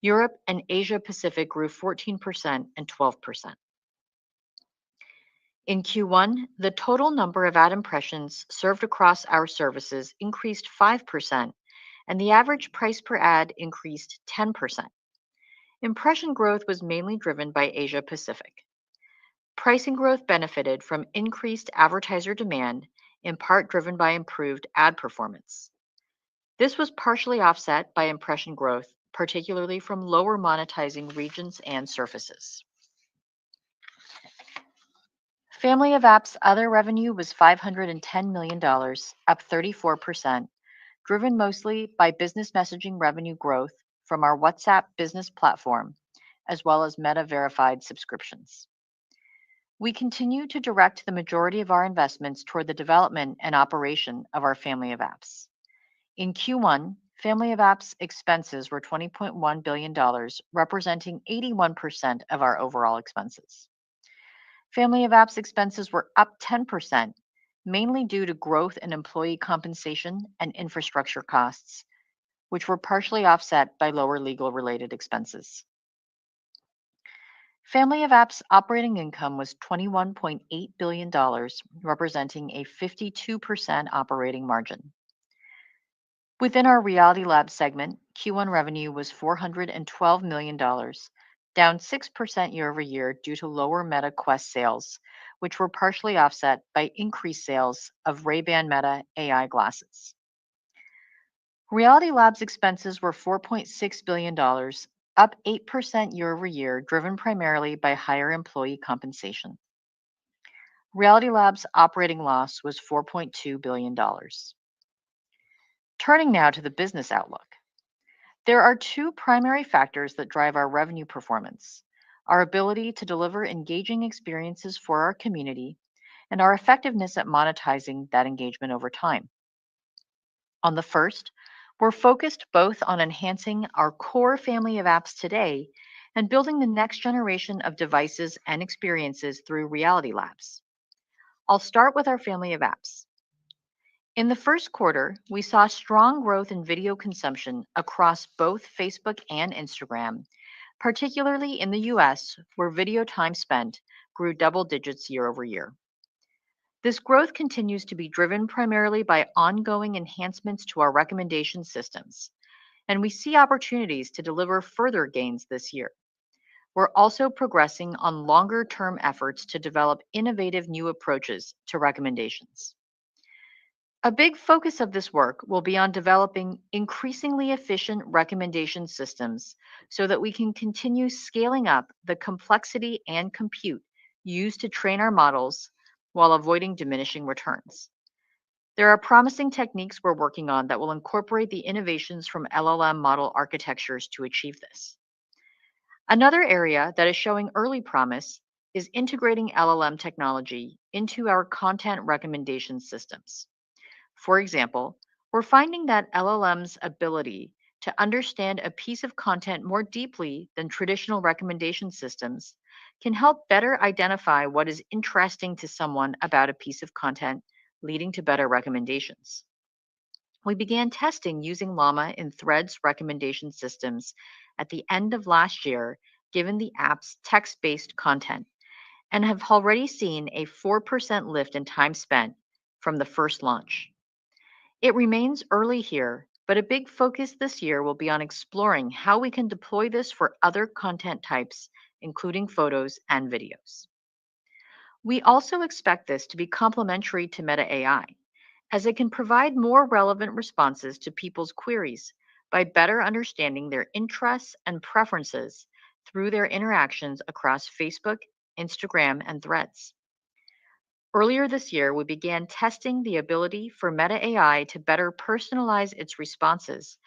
Europe and Asia Pacific grew 14% and 12%. In Q1, the total number of ad impressions served across our services increased 5%, and the average price per ad increased 10%. Impression growth was mainly driven by Asia Pacific. Pricing growth benefited from increased advertiser demand, in part driven by improved ad performance. This was partially offset by impression growth, particularly from lower monetizing regions and surfaces. Family of Apps other revenue was $510 million, up 34%, driven mostly by business messaging revenue growth from our WhatsApp business platform, as well as Meta verified subscriptions. We continue to direct the majority of our investments toward the development and operation of our Family of Apps. In Q1, Family of Apps expenses were $20.1 billion, representing 81% of our overall expenses. Family of Apps expenses were up 10%, mainly due to growth in employee compensation and infrastructure costs, which were partially offset by lower legal-related expenses. Family of Apps operating income was $21.8 billion, representing a 52% operating margin. Within our Reality Labs segment, Q1 revenue was $412 million, down 6% year over year due to lower Meta Quest sales, which were partially offset by increased sales of Ray-Ban Meta AI glasses. Reality Labs expenses were $4.6 billion, up 8% year over year, driven primarily by higher employee compensation. Reality Labs operating loss was $4.2 billion. Turning now to the business outlook. There are two primary factors that drive our revenue performance. our ability to deliver engaging experiences for our community, and our effectiveness at monetizing that engagement over time. On the first, we're focused both on enhancing our core family of apps today and building the next generation of devices and experiences through Reality Labs. I'll start with our family of apps. In the first quarter, we saw strong growth in video consumption across both Facebook and Instagram, particularly in the US, where video time spent grew double digits year over year. This growth continues to be driven primarily by ongoing enhancements to our recommendation systems, and we see opportunities to deliver further gains this year. We're also progressing on longer-term efforts to develop innovative new approaches to recommendations. A big focus of this work will be on developing increasingly efficient recommendation systems so that we can continue scaling up the complexity and compute used to train our models while avoiding diminishing returns. There are promising techniques we're working on that will incorporate the innovations from LLM model architectures to achieve this. Another area that is showing early promise is integrating LLM technology into our content recommendation systems. For example, we're finding that LLM's ability to understand a piece of content more deeply than traditional recommendation systems can help better identify what is interesting to someone about a piece of content, leading to better recommendations. We began testing using Llama in Threads recommendation systems at the end of last year, given the app's text-based content, and have already seen a 4% lift in time spent from the first launch. It remains early here, but a big focus this year will be on exploring how we can deploy this for other content types, including photos and videos. We also expect this to be complementary to Meta AI, as it can provide more relevant responses to people's queries by better understanding their interests and preferences through their interactions across Facebook, Instagram, and Threads. Earlier this year, we began testing the ability for Meta AI to better personalize its responses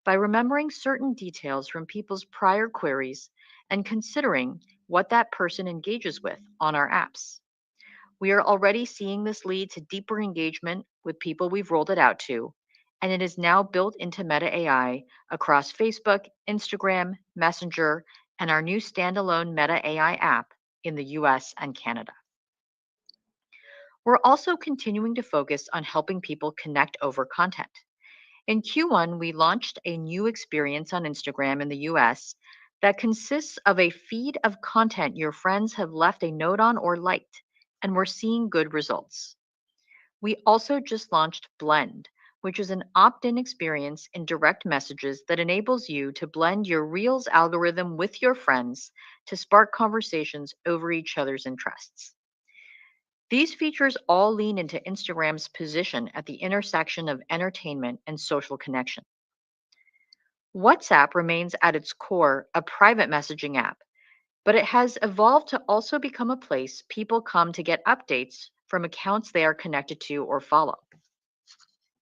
by remembering certain details from people's prior queries and considering what that person engages with on our apps. We are already seeing this lead to deeper engagement with people we've rolled it out to, and it is now built into Meta AI across Facebook, Instagram, Messenger, and our new standalone Meta AI app in the US and Canada. We're also continuing to focus on helping people connect over content. In Q1, we launched a new experience on Instagram in the US that consists of a feed of content your friends have left a note on or liked, and we're seeing good results. We also just launched Blend, which is an opt-in experience in direct messages that enables you to blend your Reels algorithm with your friends to spark conversations over each other's interests. These features all lean into Instagram's position at the intersection of entertainment and social connection. WhatsApp remains at its core a private messaging app, but it has evolved to also become a place people come to get updates from accounts they are connected to or follow.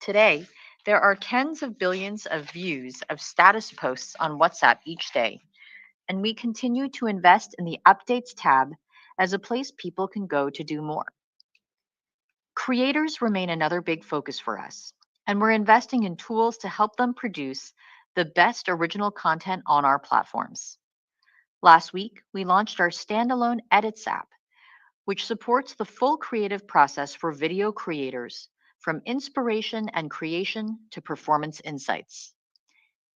Today, there are tens of billions of views of status posts on WhatsApp each day, and we continue to invest in the Updates tab as a place people can go to do more. Creators remain another big focus for us, and we're investing in tools to help them produce the best original content on our platforms. Last week, we launched our standalone Edits app, which supports the full creative process for video creators, from inspiration and creation to performance insights.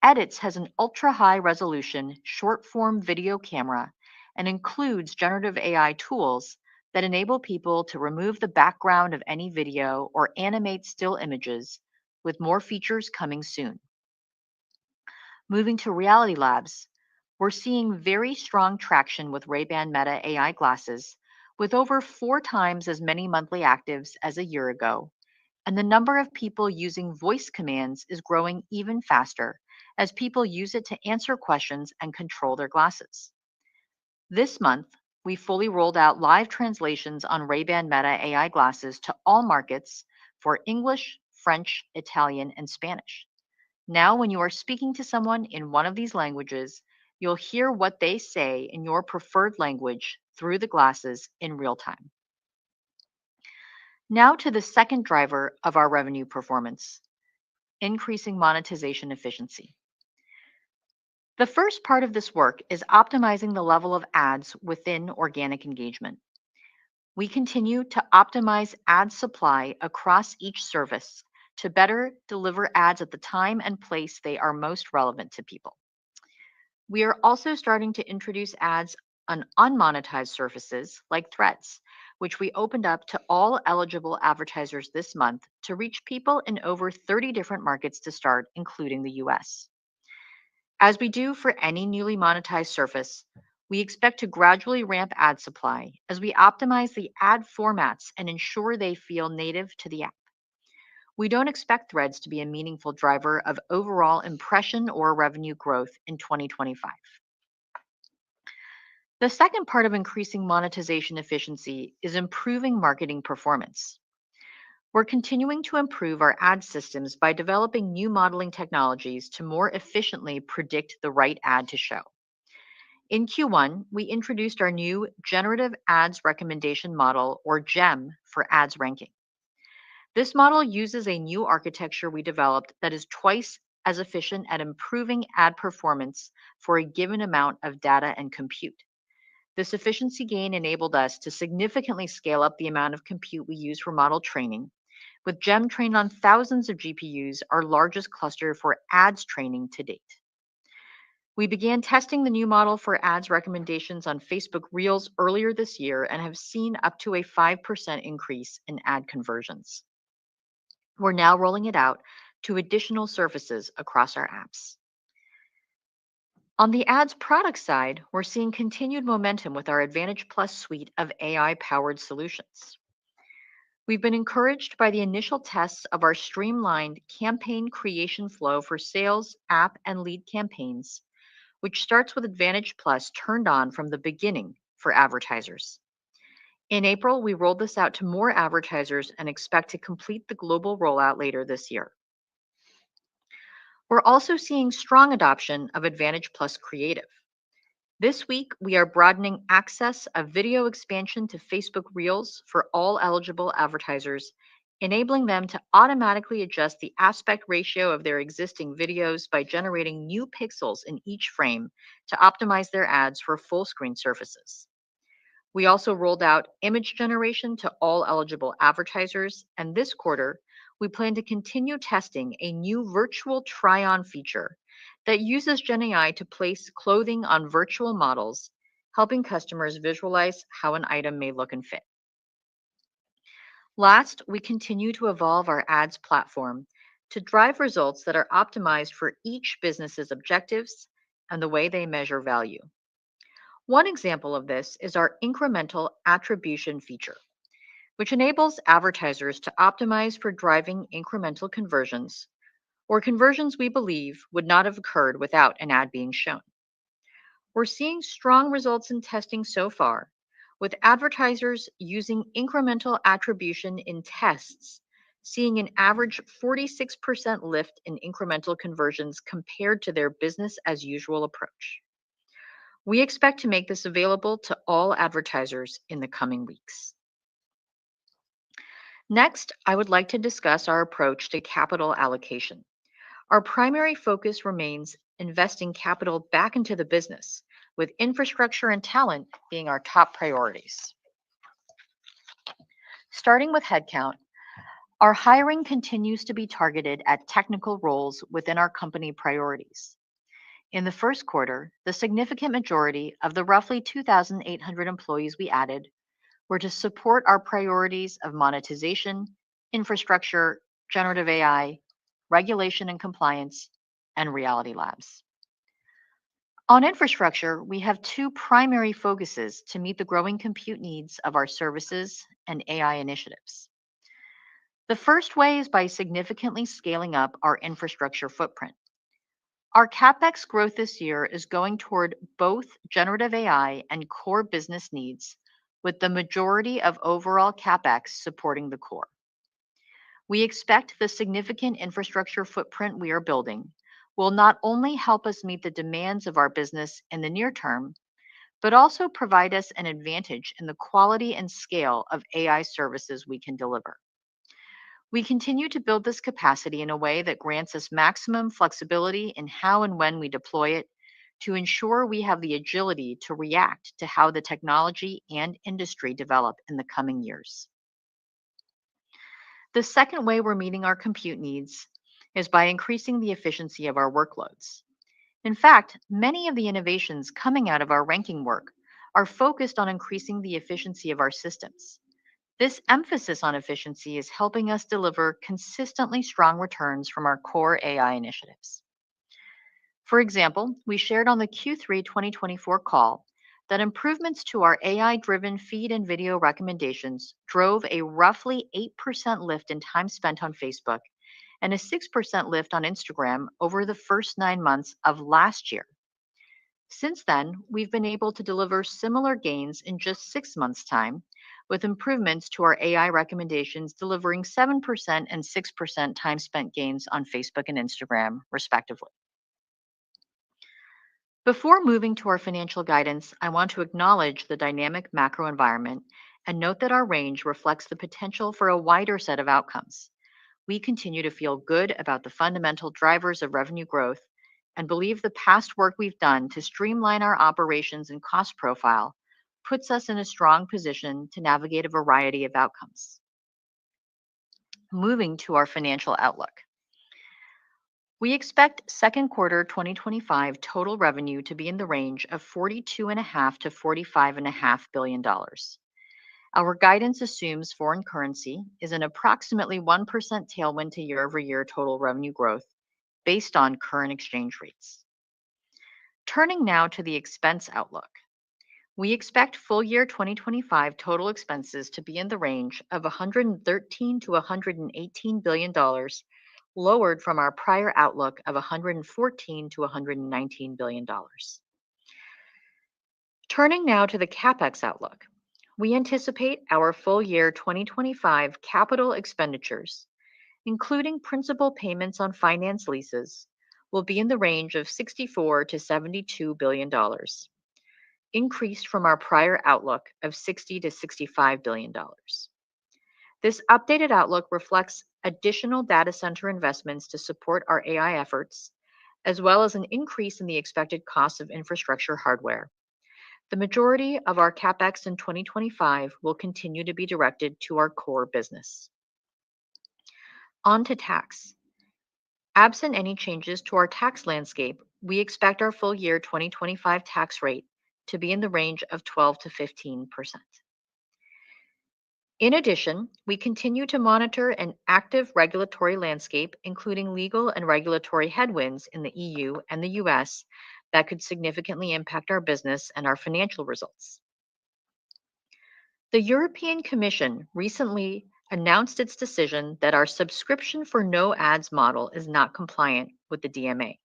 Edits has an ultra-high resolution, short-form video camera and includes generative AI tools that enable people to remove the background of any video or animate still images, with more features coming soon. Moving to Reality Labs, we're seeing very strong traction with Ray-Ban Meta AI glasses, with over 4 times as many monthly actives as a year ago, and the number of people using voice commands is growing even faster as people use it to answer questions and control their glasses. This month, we fully rolled out live translations on Ray-Ban Meta AI glasses to all markets for English, French, Italian, and Spanish. Now, when you are speaking to someone in one of these languages, You'll hear what they say in your preferred language through the glasses in real time. Now to the second driver of our revenue performance, increasing monetization efficiency. The first part of this work is optimizing the level of ads within organic engagement. We continue to optimize ad supply across each service to better deliver ads at the time and place they are most relevant to people. We are also starting to introduce ads on unmonetized surfaces like Threads, which we opened up to all eligible advertisers this month to reach people in over 30 different markets to start, including the US. As we do for any newly monetized surface, we expect to gradually ramp ad supply as we optimize the ad formats and ensure they feel native to the app. We don't expect Threads to be a meaningful driver of overall impression or revenue growth in 2025. The second part of increasing monetization efficiency is improving marketing performance. We're continuing to improve our ad systems by developing new modeling technologies to more efficiently predict the right ad to show. In Q1, we introduced our new Generative Ads Recommendation Model, or GEM, for ads ranking. This model uses a new architecture we developed that is twice as efficient at improving ad performance for a given amount of data and compute. This efficiency gain enabled us to significantly scale up the amount of compute we use for model training, with GEM trained on thousands of GPUs, our largest cluster for ads training to date. We began testing the new model for ads recommendations on Facebook Reels earlier this year and have seen up to a 5% increase in ad conversions. We're now rolling it out to additional surfaces across our apps. On the ads product side, we're seeing continued momentum with our Advantage Plus suite of AI-powered solutions. We've been encouraged by the initial tests of our streamlined campaign creation flow for sales, app, and lead campaigns, which starts with Advantage Plus turned on from the beginning for advertisers. In April, we rolled this out to more advertisers and expect to complete the global rollout later this year. We're also seeing strong adoption of Advantage Plus Creative. This week, we are broadening access of video expansion to Facebook Reels for all eligible advertisers, enabling them to automatically adjust the aspect ratio of their existing videos by generating new pixels in each frame to optimize their ads for full screen surfaces. We also rolled out image generation to all eligible advertisers, and this quarter, we plan to continue testing a new virtual try-on feature that uses GenAI to place clothing on virtual models, helping customers visualize how an item may look and fit. Last, we continue to evolve our ads platform to drive results that are optimized for each business's objectives and the way they measure value. One example of this is our incremental attribution feature, which enables advertisers to optimize for driving incremental conversions or conversions we believe would not have occurred without an ad being shown. We're seeing strong results in testing so far, with advertisers using incremental attribution in tests, seeing an average 46% lift in incremental conversions compared to their business as usual approach. We expect to make this available to all advertisers in the coming weeks. Next, I would like to discuss our approach to capital allocation. Our primary focus remains investing capital back into the business, with infrastructure and talent being our top priorities. Starting with headcount, our hiring continues to be targeted at technical roles within our company priorities. In the first quarter, the significant majority of the roughly 2,800 employees we added were to support our priorities of monetization, infrastructure, generative AI, regulation and compliance, and Reality Labs. On infrastructure, we have two primary focuses to meet the growing compute needs of our services and AI initiatives. The first way is by significantly scaling up our infrastructure footprint. Our CapEx growth this year is going toward both generative AI and core business needs, with the majority of overall CapEx supporting the core. We expect the significant infrastructure footprint we are building will not only help us meet the demands of our business in the near term, but also provide us an advantage in the quality and scale of AI services we can deliver. We continue to build this capacity in a way that grants us maximum flexibility in how and when we deploy it to ensure we have the agility to react to how the technology and industry develop in the coming years. The second way we're meeting our compute needs is by increasing the efficiency of our workloads. In fact, many of the innovations coming out of our ranking work are focused on increasing the efficiency of our systems. This emphasis on efficiency is helping us deliver consistently strong returns from our core AI initiatives. For example, we shared on the Q3 2024 call that improvements to our AI-driven feed and video recommendations drove a roughly 8% lift in time spent on Facebook and a 6% lift on Instagram over the first 9 months of last year. Since then, we've been able to deliver similar gains in just 6 months' time, with improvements to our AI recommendations delivering 7% and 6% time spent gains on Facebook and Instagram, respectively. Before moving to our financial guidance, I want to acknowledge the dynamic macro environment and note that our range reflects the potential for a wider set of outcomes. We continue to feel good about the fundamental drivers of revenue growth and believe the past work we've done to streamline our operations and cost profile puts us in a strong position to navigate a variety of outcomes. Moving to our financial outlook. We expect second quarter 2025 total revenue to be in the range of $42.5 to $45.5 billion. Our guidance assumes foreign currency is an approximately 1% tailwind to year-over-year total revenue growth based on current exchange rates. Turning now to the expense outlook. We expect full year 2025 total expenses to be in the range of $113 to $118 billion, lowered from our prior outlook of $114 to $119 billion. Turning now to the CapEx outlook. We anticipate our full year 2025 capital expenditures, including principal payments on finance leases, will be in the range of $64 to $72 billion, increased from our prior outlook of $60 to $65 billion. This updated outlook reflects additional data center investments to support our AI efforts, as well as an increase in the expected cost of infrastructure hardware. The majority of our CapEx in 2025 will continue to be directed to our core business. On to tax. Absent any changes to our tax landscape, we expect our full year 2025 tax rate to be in the range of 12 to 15%. In addition, we continue to monitor an active regulatory landscape, including legal and regulatory headwinds in the EU and the US that could significantly impact our business and our financial results. The European Commission recently announced its decision that our subscription for no ads model is not compliant with the DMA.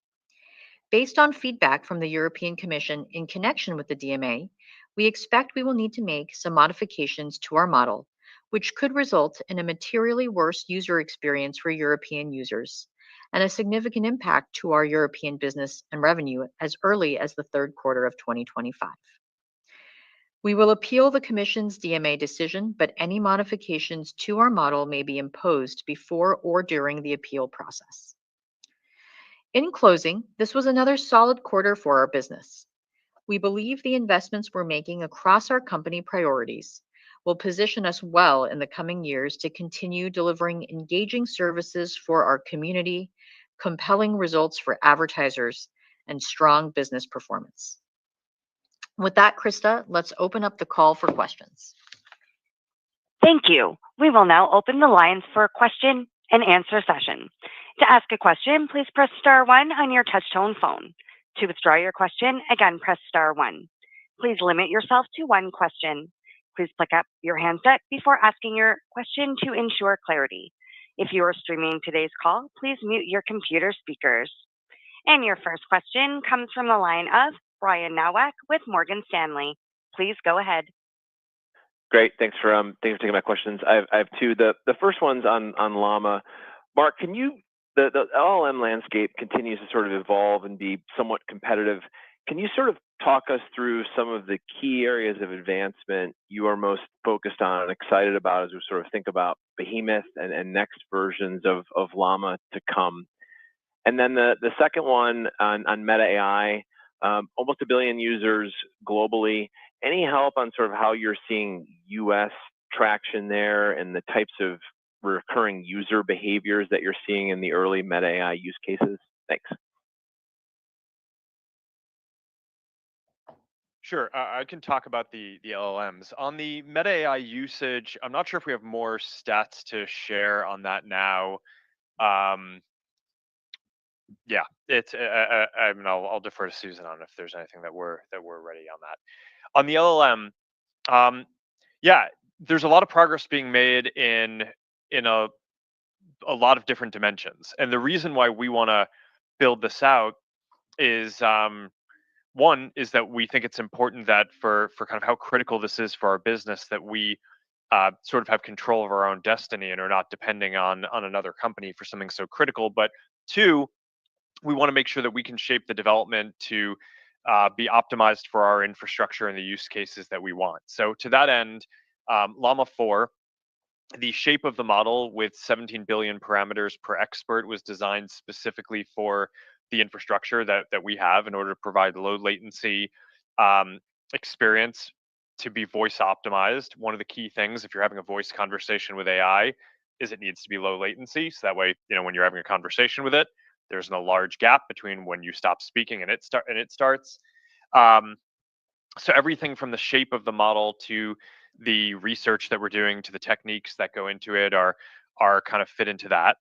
Based on feedback from the European Commission in connection with the DMA, we expect we will need to make some modifications to our model, which could result in a materially worse user experience for European users and a significant impact to our European business and revenue as early as the third quarter of 2025. We will appeal the Commission's DMA decision, but any modifications to our model may be imposed before or during the appeal process. In closing, this was another solid quarter for our business. We believe the investments we're making across our company priorities will position us well in the coming years to continue delivering engaging services for our community, compelling results for advertisers, and strong business performance. With that, Krista, let's open up the call for questions. Thank you. We will now open the lines for a question and answer session. To ask a question, please press star 1 on your touch-tone phone. To withdraw your question, again, press star 1. Please limit yourself to one question. Please pick up your handset before asking your question to ensure clarity. If you are streaming today's call, please mute your computer speakers. And your first question comes from the line of Brian Nowak with Morgan Stanley. Please go ahead. Great. Thanks for taking my questions. I have two. The first one's on Llama. Mark, can you the LLM landscape continues to sort of evolve and be somewhat competitive. Can you sort of talk us through some of the key areas of advancement you are most focused on and excited about as we sort of think about Behemoth and next versions of Llama to come? And then the second one on Meta AI, almost 1 billion users globally. Any help on sort of how you're seeing US traction there and the types of recurring user behaviors that you're seeing in the early Meta AI use cases? Thanks. Sure, I can talk about the LLMs. On the Meta AI usage, I'm not sure if we have more stats to share on that now. Um, yeah, I mean, I'll defer to Susan on if there's anything that we're ready on that. On the LLM, yeah, there's a lot of progress being made in a lot of different dimensions, and the reason why we want to build this out is one is that we think it's important that for kind of how critical this is for our business that we sort of have control of our own destiny and are not depending on another company for something so critical. But two, we want to make sure that we can shape the development to be optimized for our infrastructure and the use cases that we want. So to that end, Llama 4, the shape of the model with 17 billion parameters per expert was designed specifically for the infrastructure that we have in order to provide low latency experience to be voice optimized. One of the key things if you're having a voice conversation with AI is it needs to be low latency. So that way, when you're having a conversation with it, there's no large gap between when you stop speaking and it starts. Um, so everything from the shape of the model to the research that we're doing to the techniques that go into it are kind of fit into that.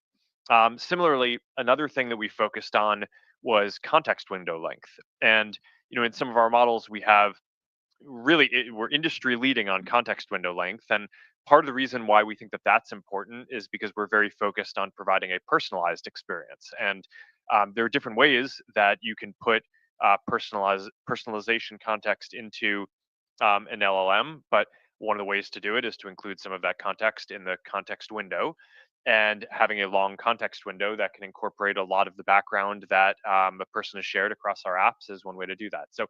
Similarly, another thing that we focused on was context window length. And in some of our models, we have we're industry leading on context window length. And part of the reason why we think that that's important is because we're very focused on providing a personalized experience. And there are different ways that you can put personalization context into an LLM, but one of the ways to do it is to include some of that context in the context window. And having a long context window that can incorporate a lot of the background that a person has shared across our apps is one way to do that. So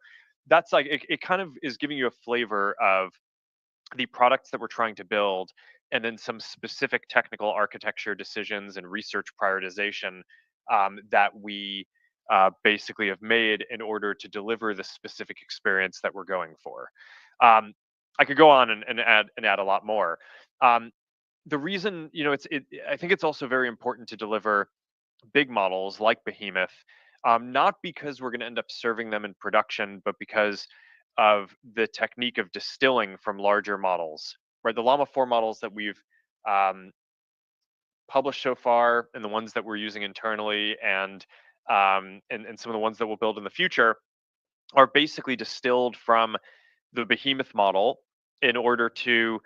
that's like it kind of is giving you a flavor of the products that we're trying to build, and then some specific technical architecture decisions and research prioritization that we basically have made in order to deliver the specific experience that we're going for. I could go on and add a lot more. The reason, I think it's also very important to deliver big models like Behemoth, not because we're going to end up serving them in production, but because of the technique of distilling from larger models. Right, the Llama 4 models that we've published so far, and the ones that we're using internally, and some of the ones that we'll build in the future, are basically distilled from the Behemoth model in order to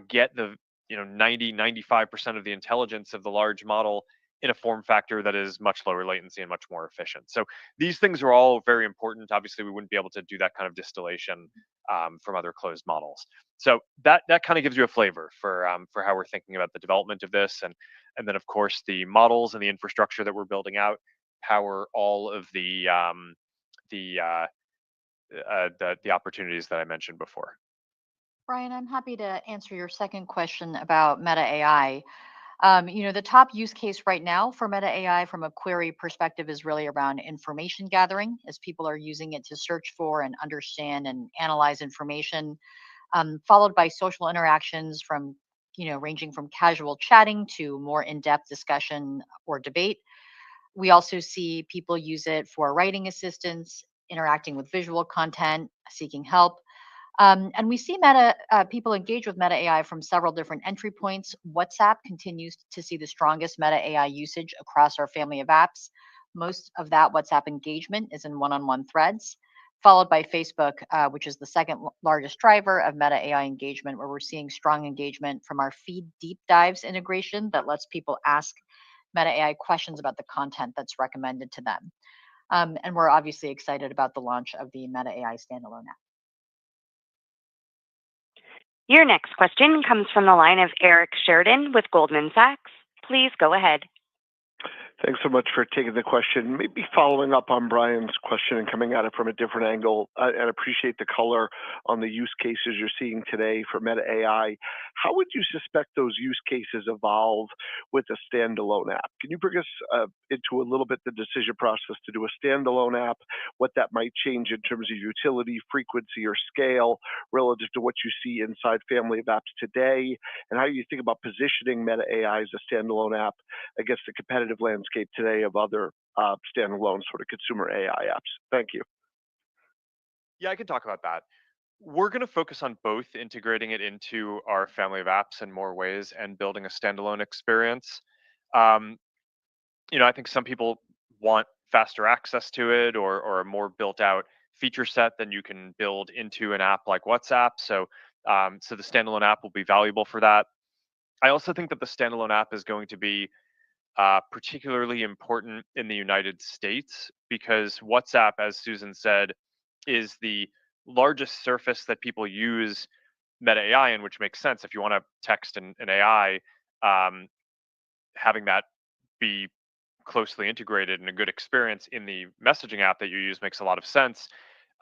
get the 95% of the intelligence of the large model in a form factor that is much lower latency and much more efficient. So these things are all very important. Obviously, we wouldn't be able to do that kind of distillation from other closed models. So that kind of gives you a flavor for how we're thinking about the development of this, and then of course the models and the infrastructure that we're building out power all of the opportunities that I mentioned before. Brian, I'm happy to answer your second question about Meta AI. The top use case right now for Meta AI from a query perspective is really around information gathering, as people are using it to search for and understand and analyze information, followed by social interactions from, ranging from casual chatting to more in-depth discussion or debate. We also see people use it for writing assistance, interacting with visual content, seeking help. And we see people engage with Meta AI from several different entry points. WhatsApp continues to see the strongest Meta AI usage across our family of apps. Most of that WhatsApp engagement is in one-on-one threads, followed by Facebook, which is the second largest driver of Meta AI engagement, where we're seeing strong engagement from our feed deep dives integration that lets people ask Meta AI questions about the content that's recommended to them. And we're obviously excited about the launch of the Meta AI standalone app. Your next question comes from the line of Eric Sheridan with Goldman Sachs. Please go ahead. Thanks so much for taking the question. Maybe following up on Brian's question and coming at it from a different angle, and appreciate the color on the use cases you're seeing today for Meta AI. How would you suspect those use cases evolve with a standalone app? Can you bring us into a little bit the decision process to do a standalone app, what that might change in terms of utility, frequency, or scale relative to what you see inside family of apps today, and how you think about positioning Meta AI as a standalone app against the competitive landscape today of other standalone sort of consumer AI apps? Thank you. Yeah, I can talk about that. We're going to focus on both integrating it into our family of apps in more ways and building a standalone experience. Um, I think some people want faster access to it or a more built out feature set than you can build into an app like WhatsApp. So the standalone app will be valuable for that. I also think that the standalone app is going to be particularly important in the United States because WhatsApp, as Susan said, is the largest surface that people use Meta AI in, which makes sense. If you want to text an AI, um, having that be closely integrated and a good experience in the messaging app that you use makes a lot of sense.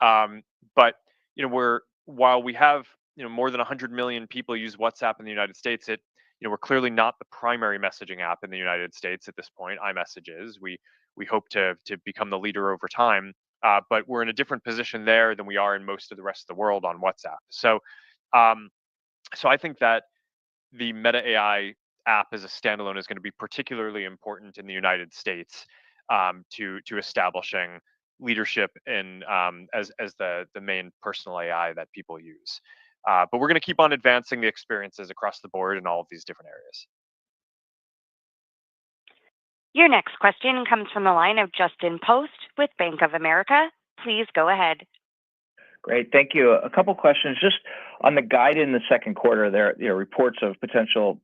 But while we have more than 100 million people use WhatsApp in the United States, we're clearly not the primary messaging app in the United States at this point. iMessage is. We hope to become the leader over time, but we're in a different position there than we are in most of the rest of the world on WhatsApp. Um, so I think that the Meta AI app as a standalone is going to be particularly important in the United States to establishing leadership in as the main personal AI that people use. But we're going to keep on advancing the experiences across the board in all of these different areas. Your next question comes from the line of Justin Post with Bank of America. Please go ahead. Great, thank you. A couple questions just on the guide in the second quarter. There are reports of potential,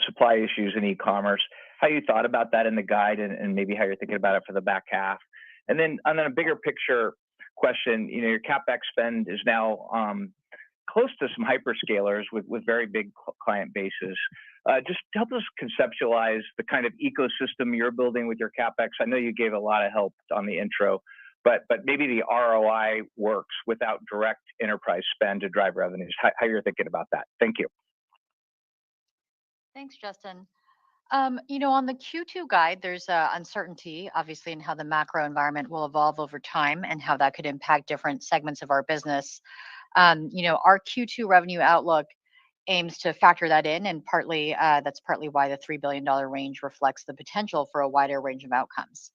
supply issues in e-commerce. How you thought about that in the guide, and maybe how you're thinking about it for the back half. And then a bigger picture question. Your CapEx spend is now close to some hyperscalers with very big client bases. Just help us conceptualize the kind of ecosystem you're building with your CapEx. I know you gave a lot of help on the intro, but maybe the ROI works without direct enterprise spend to drive revenues. How you're thinking about that? Thank you. Thanks, Justin. On the Q2 guide, there's uncertainty, obviously, in how the macro environment will evolve over time and how that could impact different segments of our business. Our Q2 revenue outlook aims to factor that in, and that's partly why the $3 billion range reflects the potential for a wider range of outcomes.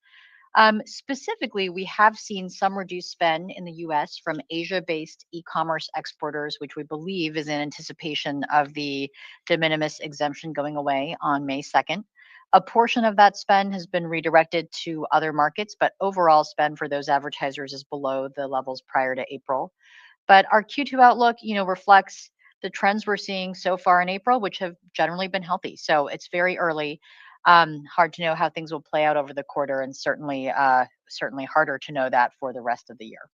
Specifically, we have seen some reduced spend in the US from Asia-based e-commerce exporters, which we believe is in anticipation of the de minimis exemption going away on May 2nd. A portion of that spend has been redirected to other markets, but overall spend for those advertisers is below the levels prior to April. But our Q2 outlook, reflects the trends we're seeing so far in April, which have generally been healthy. So it's very early. Hard to know how things will play out over the quarter, and certainly harder to know that for the rest of the year.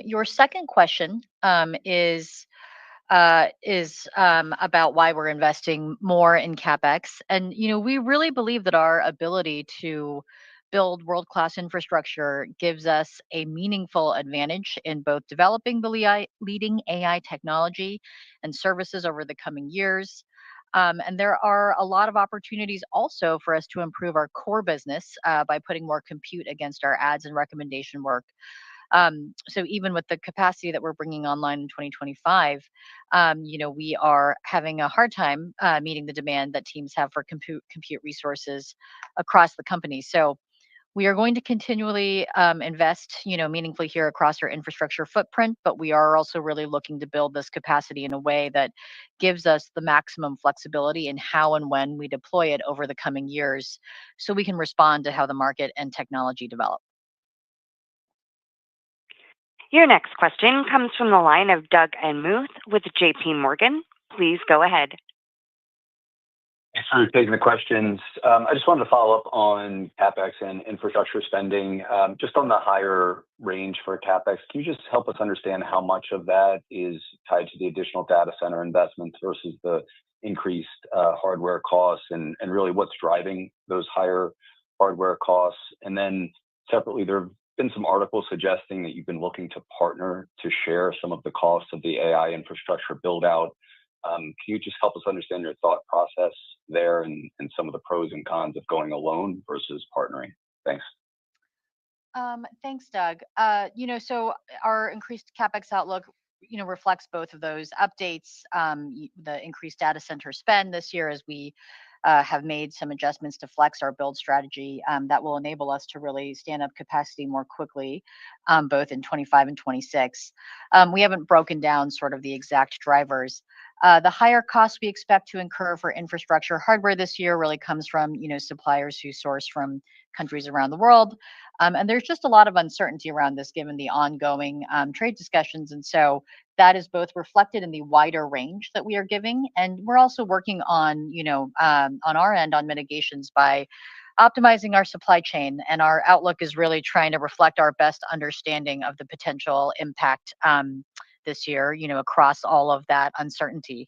Your second question is about why we're investing more in CapEx, and we really believe that our ability to build world-class infrastructure gives us a meaningful advantage in both developing the leading AI technology and services over the coming years. And there are a lot of opportunities also for us to improve our core business by putting more compute against our ads and recommendation work. So even with the capacity that we're bringing online in 2025, we are having a hard time meeting the demand that teams have for compute resources across the company. So we are going to continually invest, meaningfully here across our infrastructure footprint, but we are also really looking to build this capacity in a way that gives us the maximum flexibility in how and when we deploy it over the coming years, so we can respond to how the market and technology develop. Your next question comes from the line of Doug Anmuth with JP Morgan. Please go ahead. Thanks for taking the questions. I just wanted to follow up on CapEx and infrastructure spending. Just on the higher range for CapEx, can you just help us understand how much of that is tied to the additional data center investments versus the increased hardware costs, and really what's driving those higher hardware costs? And then separately, there have been some articles suggesting that you've been looking to partner to share some of the costs of the AI infrastructure build out. Can you just help us understand your thought process there and some of the pros and cons of going alone versus partnering? Thanks. Thanks, Doug. So our increased CapEx outlook, reflects both of those updates. The increased data center spend this year as we have made some adjustments to flex our build strategy that will enable us to really stand up capacity more quickly, both in 25 and 26. We haven't broken down sort of the exact drivers. The higher costs we expect to incur for infrastructure hardware this year really comes from, suppliers who source from countries around the world. And there's just a lot of uncertainty around this given the ongoing trade discussions. And so that is both reflected in the wider range that we are giving. And we're also working on, on our end on mitigations by optimizing our supply chain. And our outlook is really trying to reflect our best understanding of the potential impact this year, across all of that uncertainty.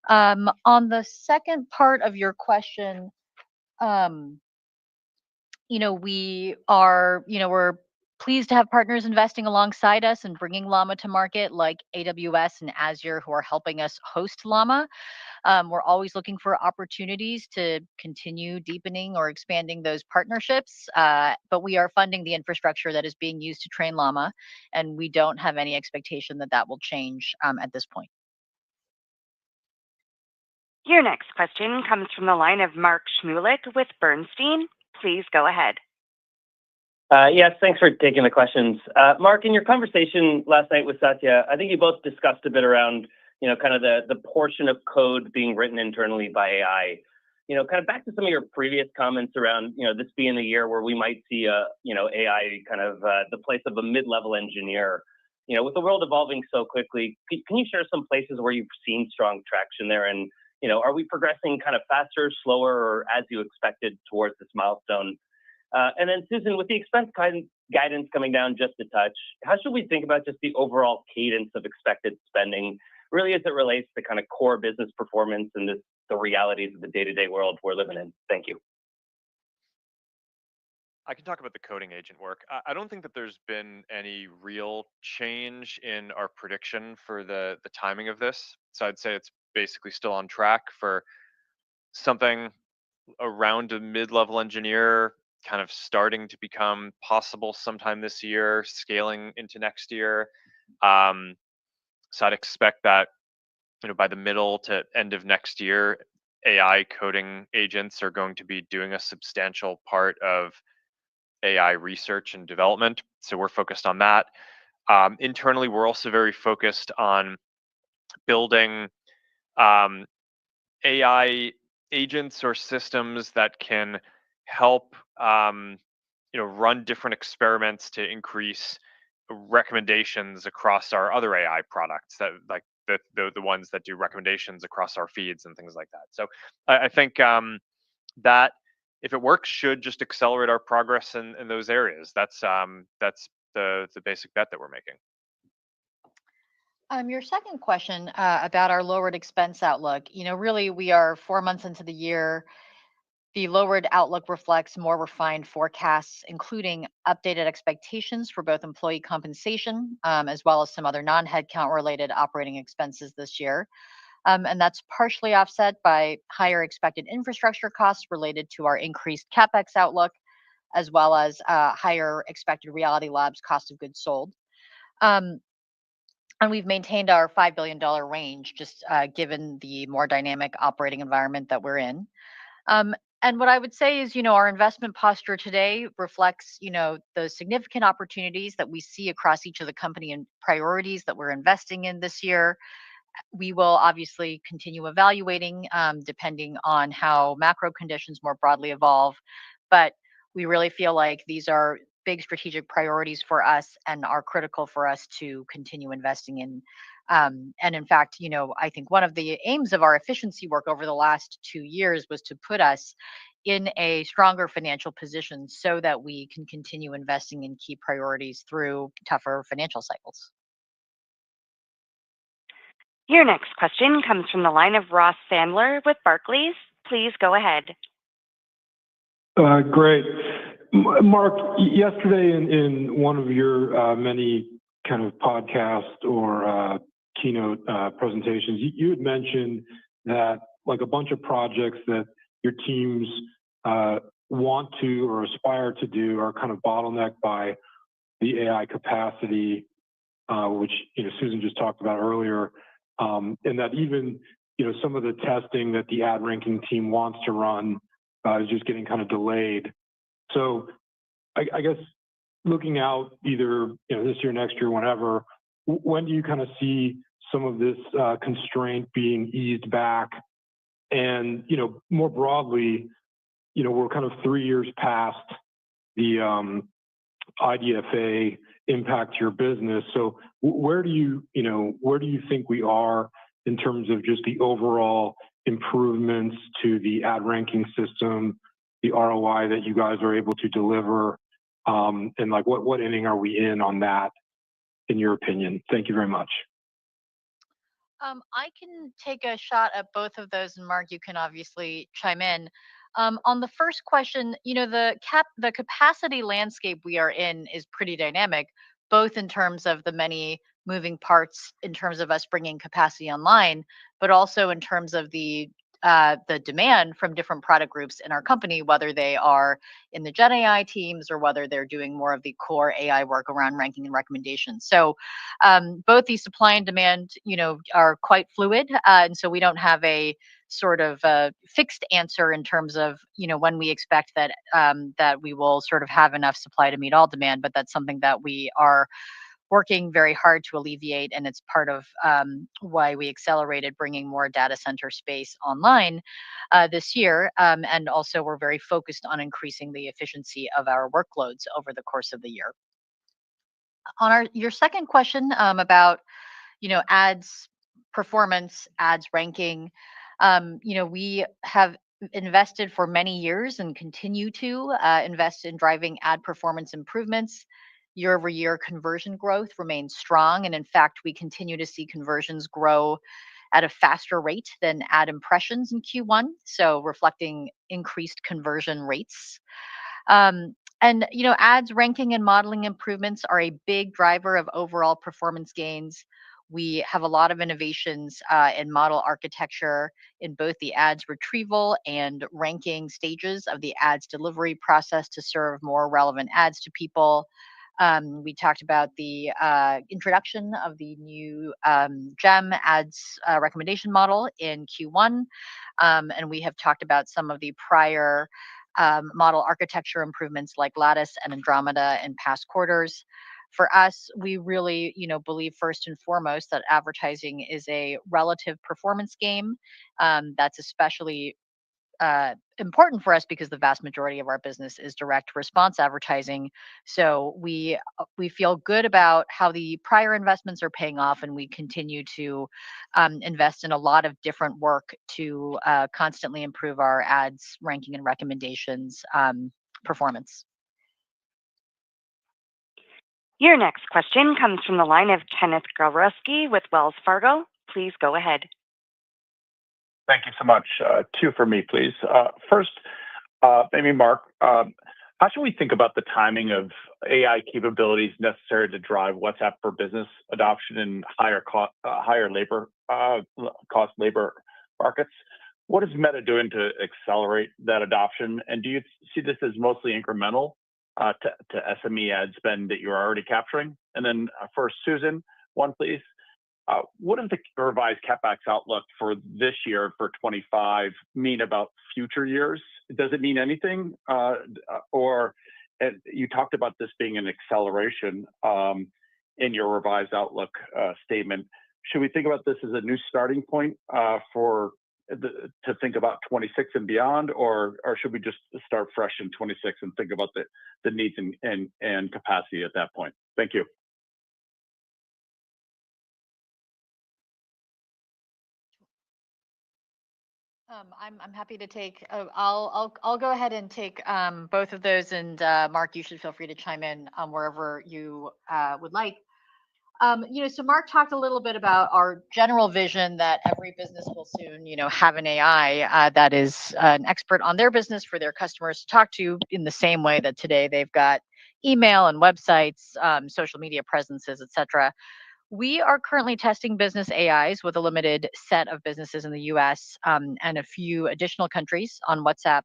On the second part of your question, we are, we're pleased to have partners investing alongside us and bringing Llama to market, like AWS and Azure, who are helping us host Llama. We're always looking for opportunities to continue deepening or expanding those partnerships, but we are funding the infrastructure that is being used to train Llama, and we don't have any expectation that that will change at this point. Your next question comes from the line of Mark Shmulik with Bernstein. Please go ahead. Yes, thanks for taking the questions. Mark, in your conversation last night with Satya, I think you both discussed a bit around, kind of the portion of code being written internally by AI. Kind of back to some of your previous comments around, this being the year where we might see AI kind of the place of a mid-level engineer. With the world evolving so quickly, can you share some places where you've seen strong traction there? And, are we progressing kind of faster, slower, or as you expected towards this milestone? And then Susan, with the expense guidance coming down just a touch, how should we think about just the overall cadence of expected spending, really as it relates to kind of core business performance and the realities of the day-to-day world we're living in? Thank you. I can talk about the coding agent work. I don't think that there's been any real change in our prediction for the timing of this. So I'd say it's basically still on track for something around a mid-level engineer kind of starting to become possible sometime this year, scaling into next year. So I'd expect that, by the middle to end of next year, AI coding agents are going to be doing a substantial part of AI research and development. So we're focused on that. Internally, we're also very focused on building AI agents or systems that can help run different experiments to increase recommendations across our other AI products, that like the ones that do recommendations across our feeds and things like that. So I think that if it works, should just accelerate our progress in those areas. That's the basic bet that we're making. Your second question about our lowered expense outlook, really we are 4 months into the year. The lowered outlook reflects more refined forecasts, including updated expectations for both employee compensation, as well as some other non-headcount related operating expenses this year. And that's partially offset by higher expected infrastructure costs related to our increased CapEx outlook, as well as higher expected Reality Labs cost of goods sold. And we've maintained our $5 billion range, just given the more dynamic operating environment that we're in. And what I would say is, our investment posture today reflects, the significant opportunities that we see across each of the company and priorities that we're investing in this year. We will obviously continue evaluating depending on how macro conditions more broadly evolve. But we really feel like these are big strategic priorities for us and are critical for us to continue investing in And in fact, I think one of the aims of our efficiency work over the last 2 years was to put us in a stronger financial position so that we can continue investing in key priorities through tougher financial cycles. Your next question comes from the line of Ross Sandler with Barclays. Please go ahead. Great. Mark, yesterday in one of your many kind of podcast or keynote presentations, you had mentioned that like a bunch of projects that your teams want to or aspire to do are kind of bottlenecked by the AI capacity, which Susan just talked about earlier, and that even some of the testing that the ad ranking team wants to run is just getting kind of delayed. So I guess looking out either this year, next year, whenever, when do you kind of see some of this constraint being eased back? And more broadly, we're kind of 3 years past the IDFA impact to your business. So where do you think we are in terms of just the overall improvements to the ad ranking system, the ROI that you guys are able to deliver, and like what inning are we in on that, in your opinion? Thank you very much. I can take a shot at both of those, and Mark, you can obviously chime in. On the first question, the capacity landscape we are in is pretty dynamic, both in terms of the many moving parts in terms of us bringing capacity online, but also in terms of the demand from different product groups in our company, whether they are in the Gen AI teams or whether they're doing more of the core AI work around ranking and recommendations. So both the supply and demand, are quite fluid, and so we don't have a sort of fixed answer in terms of when we expect that that we will sort of have enough supply to meet all demand, but that's something that we are working very hard to alleviate, and it's part of why we accelerated bringing more data center space online this year. And also, we're very focused on increasing the efficiency of our workloads over the course of the year. On your second question about ads performance, ads ranking, we have invested for many years and continue to invest in driving ad performance improvements. Year-over-year conversion growth remains strong, and in fact, we continue to see conversions grow at a faster rate than ad impressions in Q1, so reflecting increased conversion rates. And ads ranking and modeling improvements are a big driver of overall performance gains. We have a lot of innovations in model architecture in both the ads retrieval and ranking stages of the ads delivery process to serve more relevant ads to people. We talked about the introduction of the new GEM ads recommendation model in Q1, and we have talked about some of the prior model architecture improvements like Lattice and Andromeda in past quarters. For us, we really, believe first and foremost that advertising is a relative performance game. That's especially important for us because the vast majority of our business is direct response advertising. So we feel good about how the prior investments are paying off, and we continue to invest in a lot of different work to constantly improve our ads ranking and recommendations performance. Your next question comes from the line of Kenneth Gawrowski with Wells Fargo. Please go ahead. Thank you so much. Two for me, please. First, maybe Mark, how should we think about the timing of AI capabilities necessary to drive WhatsApp for Business adoption in higher labor cost labor markets? What is Meta doing to accelerate that adoption? And do you see this as mostly incremental to SME ad spend that you're already capturing? And then for Susan, one please. What does the revised CapEx outlook for this year, for 25, mean about future years? Does it mean anything? Or you talked about this being an acceleration in your revised outlook statement. Should we think about this as a new starting point to think about 26 and beyond, or should we just start fresh in 26 and think about the needs and capacity at that point? Thank you. I'm happy to take. I'll go ahead and take both of those, and Mark, you should feel free to chime in wherever you would like. So Mark talked a little bit about our general vision that every business will soon, have an AI that is an expert on their business for their customers to talk to, in the same way that today they've got email and websites, social media presences, etc. We are currently testing business AIs with a limited set of businesses in the US, and a few additional countries on WhatsApp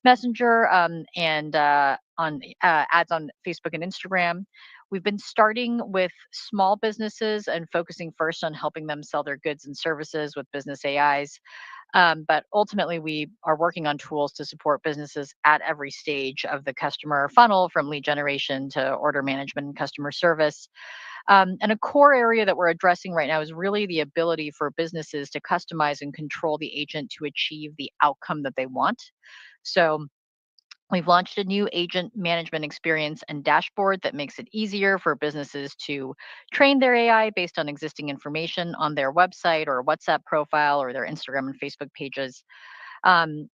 Messenger, and on ads on Facebook and Instagram. We've been starting with small businesses and focusing first on helping them sell their goods and services with business AIs. But ultimately, we are working on tools to support businesses at every stage of the customer funnel, from lead generation to order management and customer service. And a core area that we're addressing right now is really the ability for businesses to customize and control the agent to achieve the outcome that they want. So we've launched a new agent management experience and dashboard that makes it easier for businesses to train their AI based on existing information on their website or WhatsApp profile or their Instagram and Facebook pages. And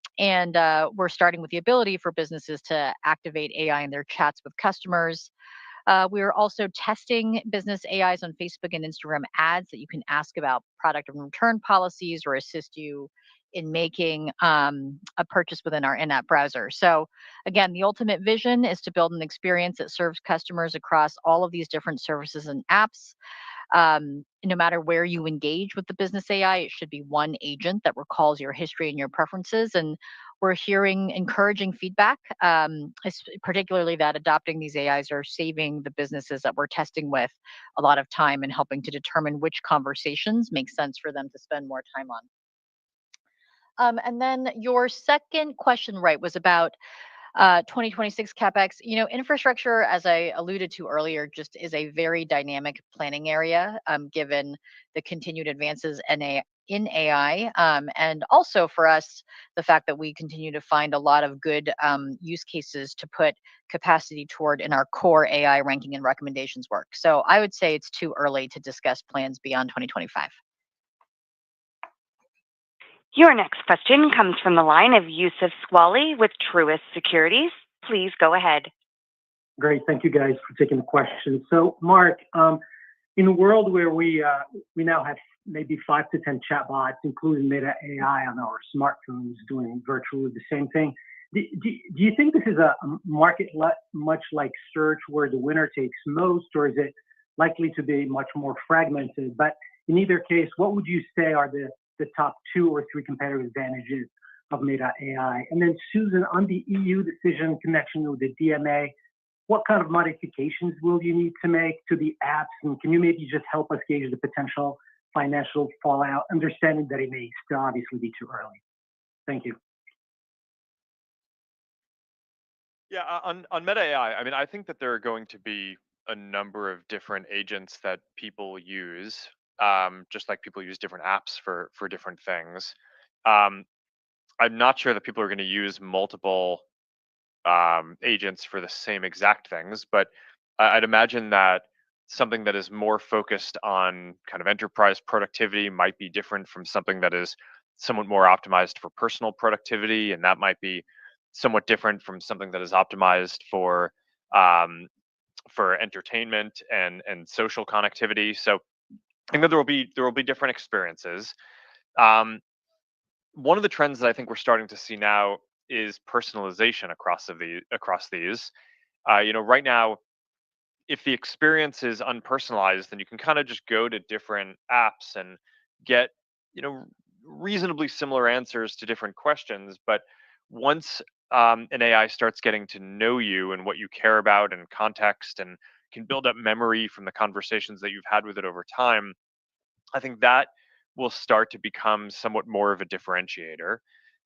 we're starting with the ability for businesses to activate AI in their chats with customers. We're also testing business AIs on Facebook and Instagram ads that you can ask about product and return policies or assist you in making a purchase within our in-app browser. So again, the ultimate vision is to build an experience that serves customers across all of these different services and apps. No matter where you engage with the business AI, it should be one agent that recalls your history and your preferences. And we're hearing encouraging feedback, particularly that adopting these AIs are saving the businesses that we're testing with a lot of time and helping to determine which conversations make sense for them to spend more time on. And then your second question, right, was about 2026 CapEx. Infrastructure, as I alluded to earlier, just is a very dynamic planning area, given the continued advances in AI, and also for us, the fact that we continue to find a lot of good use cases to put capacity toward in our core AI ranking and recommendations work. So I would say it's too early to discuss plans beyond 2025. Your next question comes from the line of Youssef Squali with Truist Securities. Please go ahead. Great. Thank you guys for taking the question. So Mark, in a world where we now have maybe 5 to 10 chatbots, including Meta AI on our smartphones doing virtually the same thing, do you think this is a market much like search where the winner takes most, or is it likely to be much more fragmented? But in either case, what would you say are the top 2 or 3 competitive advantages of Meta AI? And then Susan, on the EU decision connection with the DMA, what kind of modifications will you need to make to the apps? And can you maybe just help us gauge the potential financial fallout, understanding that it may still obviously be too early? Thank you. Yeah, on Meta AI, I mean, I think that there are going to be a number of different agents that people use, just like people use different apps for different things. Um, I'm not sure that people are going to use multiple agents for the same exact things, but I'd imagine that something that is more focused on kind of enterprise productivity might be different from something that is somewhat more optimized for personal productivity, and that might be somewhat different from something that is optimized um, for entertainment and social connectivity. So I think that there will be different experiences. Um, One of the trends that I think we're starting to see now is personalization across these. Right now, if the experience is unpersonalized, then you can kind of just go to different apps and get you know reasonably similar answers to different questions. But once an AI starts getting to know you and what you care about and context, and can build up memory from the conversations that you've had with it over time, I think that will start to become somewhat more of a differentiator.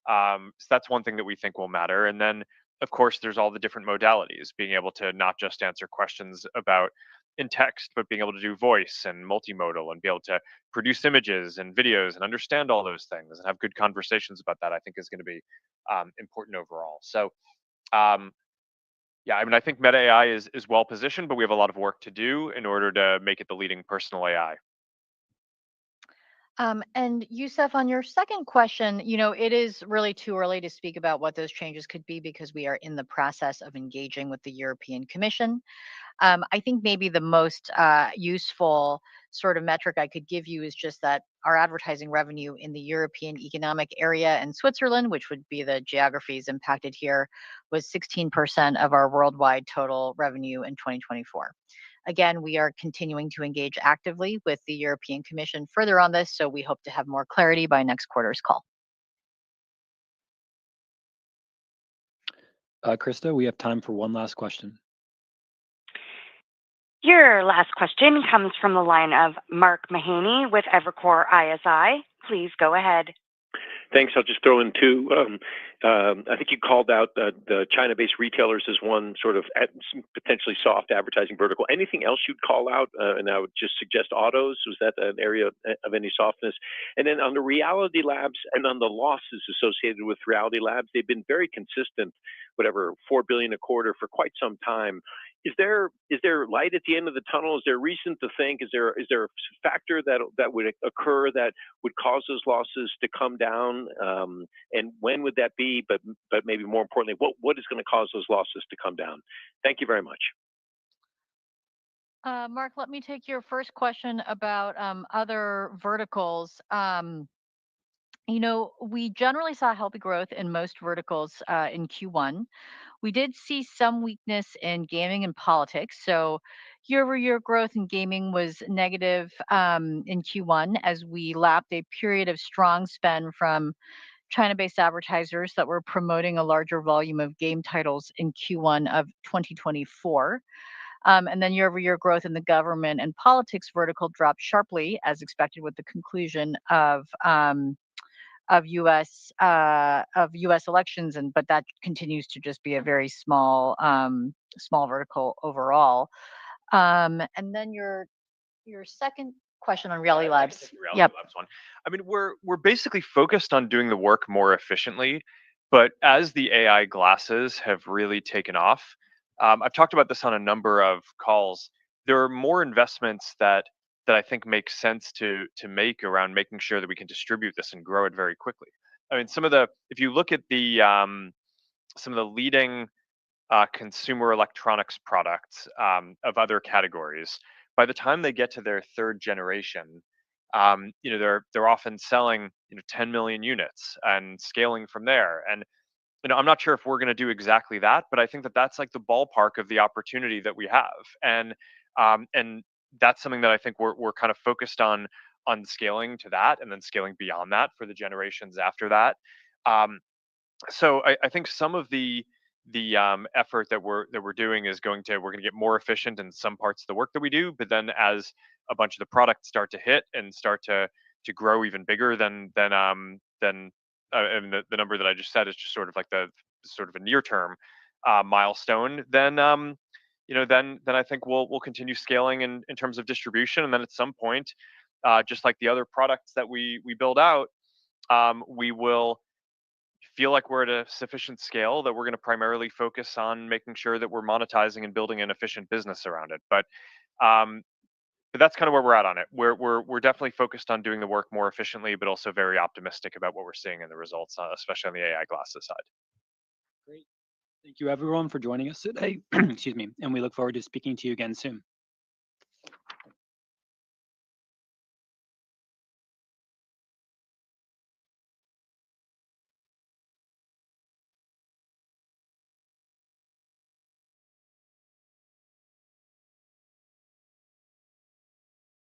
So that's one thing that we think will matter. And then, of course, there's all the different modalities, being able to not just answer questions about in text, but being able to do voice and multimodal and be able to produce images and videos and understand all those things and have good conversations about that, I think is going to be important overall. So, yeah, I mean, I think Meta AI is well positioned, but we have a lot of work to do in order to make it the leading personal AI. And Youssef, on your second question, it is really too early to speak about what those changes could be because we are in the process of engaging with the European Commission. I think maybe the most useful sort of metric I could give you is just that our advertising revenue in the European Economic Area and Switzerland, which would be the geographies impacted here, was 16% of our worldwide total revenue in 2024. Again, we are continuing to engage actively with the European Commission further on this, so we hope to have more clarity by next quarter's call. Krista, we have time for one last question. Your last question comes from the line of Mark Mahaney with Evercore ISI. Please go ahead. Thanks. I'll just throw in two. I think you called out the China-based retailers as one sort of potentially soft advertising vertical. Anything else you'd call out? And I would just suggest autos. Was that an area of any softness? And then on the Reality Labs and on the losses associated with Reality Labs, they've been very consistent, whatever, $4 billion a quarter for quite some time. Is there light at the end of the tunnel? Is there reason to think? Is there a factor that would occur that would cause those losses to come down? And when would that be? But maybe more importantly, what is going to cause those losses to come down? Thank you very much. Mark, let me take your first question about other verticals. We generally saw healthy growth in most verticals in Q1. We did see some weakness in gaming and politics. So year-over-year growth in gaming was negative in Q1 as we lapped a period of strong spend from China-based advertisers that were promoting a larger volume of game titles in Q1 of 2024. And then year-over-year growth in the government and politics vertical dropped sharply, as expected, with the conclusion of U.S. elections, but that continues to just be a very small vertical overall. And then your second question on Reality Labs. Reality Labs one. I mean, we're basically focused on doing the work more efficiently, but as the AI glasses have really taken off, I've talked about this on a number of calls. There are more investments that I think makes sense to make around making sure that we can distribute this and grow it very quickly. I mean, if you look at some of the leading consumer electronics products of other categories, by the time they get to their third generation, they're often selling 10 million units and scaling from there. And I'm not sure if we're going to do exactly that, but I think that that's like the ballpark of the opportunity that we have. And that's something that I think we're kind of focused on scaling to that and then scaling beyond that for the generations after that. So I think some of the effort that we're doing is we're going to get more efficient in some parts of the work that we do, but then as a bunch of the products start to hit and start to grow even bigger than and the number that I just said is just sort of like the sort of a near term milestone, then I think we'll continue scaling in terms of distribution, and then at some point, just like the other products that we build out, we will feel like we're at a sufficient scale that we're going to primarily focus on making sure that we're monetizing and building an efficient business around it. But that's kind of where we're at on it. We're definitely focused on doing the work more efficiently, but also very optimistic about what we're seeing in the results, especially on the AI glasses side. Great. Thank you everyone for joining us today. Excuse me. And we look forward to speaking to you again soon.